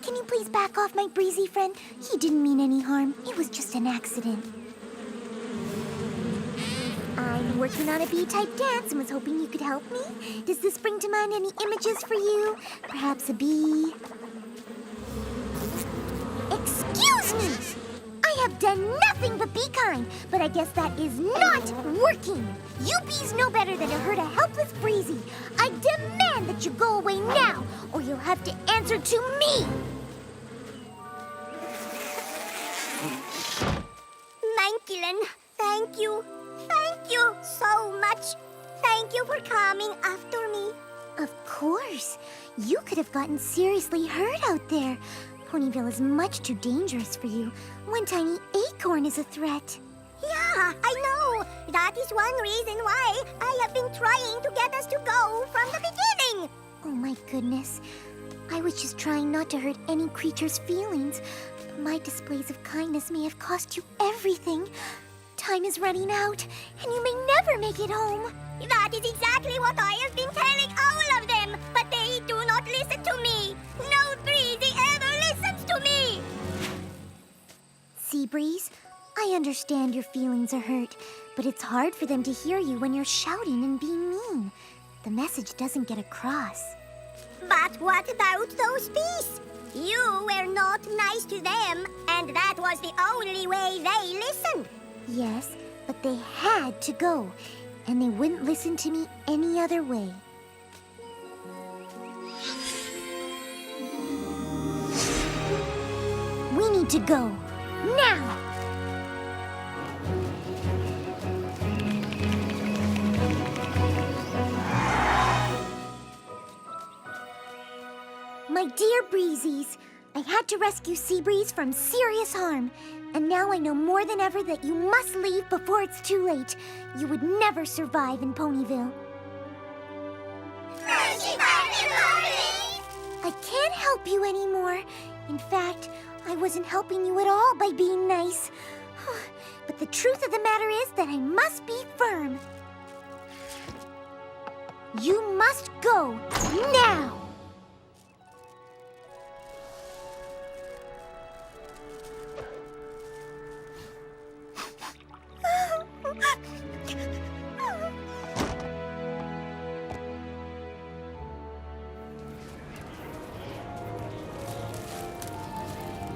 Can you please back off my breezy friend? He didn't mean any harm. It was just an accident. I'm working on a bee-type dance and was hoping you could help me. Does this bring to mind any images for you? Perhaps a bee? Excuse me! I have done nothing but be kind, but I guess that is not working. You bees know better than to hurt a helpless breezy. I demand that you go away now, or you'll have to answer to me. Kirin, thank you. Thank you so much. Thank you for coming after me. Of course. You could have gotten seriously hurt out there. Ponyville is much too dangerous for you. One tiny acorn is a threat. Yeah, I know. That is one reason why I have been trying to get us to go from the beginning. Oh my goodness. I was just trying not to hurt any creature's feelings. But my displays of kindness may have cost you everything. Time is running out, and you may never make it home. That is exactly what I have been telling all of them, but they do not listen to me. No Breezy ever listens to me. Seabreeze, I understand your feelings are hurt, but it's hard for them to hear you when you're shouting and being mean. The message doesn't get across. But what about those bees? You were not nice to them, and that was the only way they listened. Yes, but they had to go, and they wouldn't listen to me any other way. We need to go, now! My dear Breezies, I had to rescue Seabreeze from serious harm. And now I know more than ever that you must leave before it's too late. You would never survive in Ponyville. I can't help you anymore. In fact, I wasn't helping you at all by being nice. But the truth of the matter is that I must be firm. You must go now.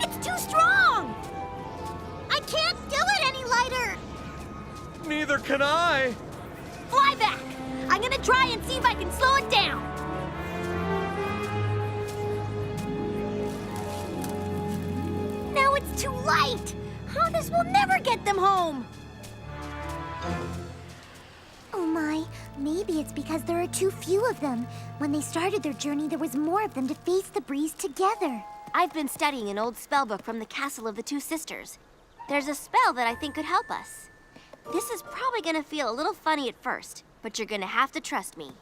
It's too strong! I can't do it any lighter! Neither can I! Fly back! I'm gonna try and see if I can slow it down! Now it's too light! This will never get them home! Oh my, maybe it's because there are too few of them. When they started their journey, there was more of them to face the breeze together. I've been studying an old spellbook from the Castle of the Two Sisters. There's a spell that I think could help us. This is probably gonna feel a little funny at first, but you're gonna have to trust me.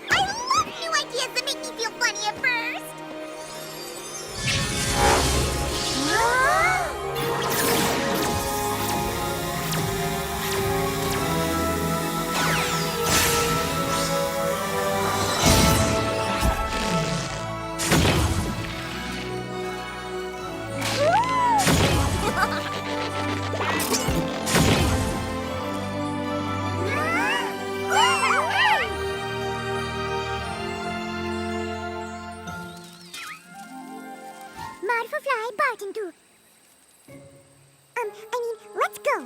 I love new ideas that make me feel funny at first! Fly barking to. Let's go.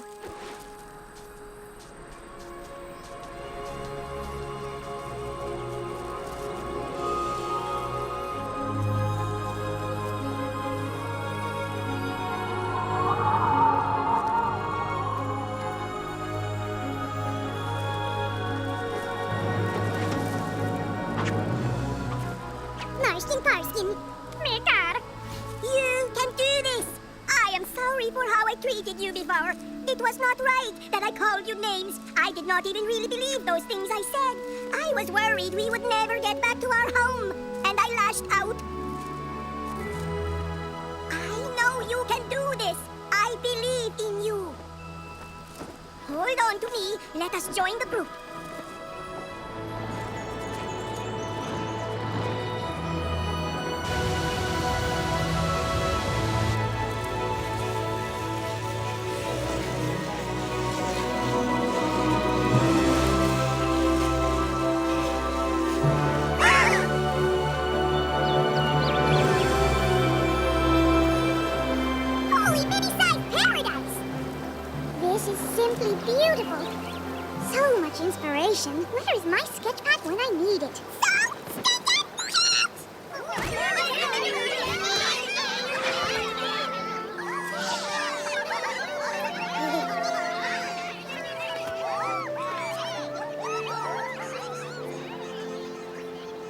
Marskin Parskin, Mekar. You can do this! I am sorry for how I treated you before. It was not right that I called you names. I did not even really believe those things I said. I was worried we would never get back to our home, and I lashed out. I know you can do this. I believe in you. Hold on to me. Let us join the group. much inspiration. Where is my sketch pad when I need it? So, stick it!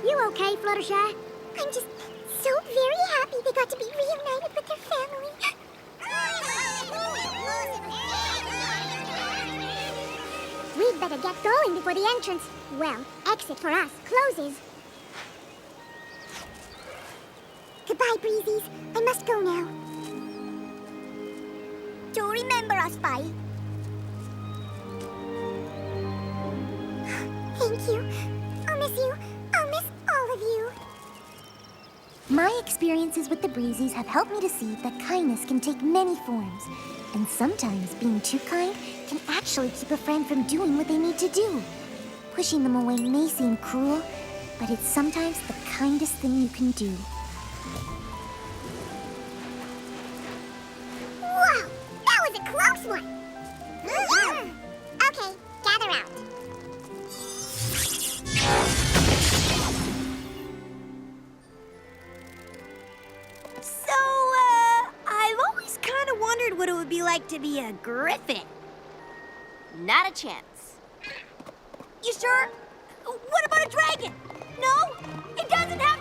You okay, Fluttershy? I'm just so very happy they got to be reunited with their family. We'd better get going before the entrance, well, exit for us, closes. Goodbye, Breezies. I must go now. Do remember us, Spy. Thank you. I'll miss you. I'll miss all of you. My experiences with the Breezies have helped me to see that kindness can take many forms. And sometimes being too kind can actually keep a friend from doing what they need to do. Pushing them away may seem cruel, but it's sometimes the kindest thing you can do. Whoa! That was a close one! Okay, gather out. I've always kind of wondered what it would be like to be a griffin. Not a chance. You sure? What about a dragon? No? It doesn't have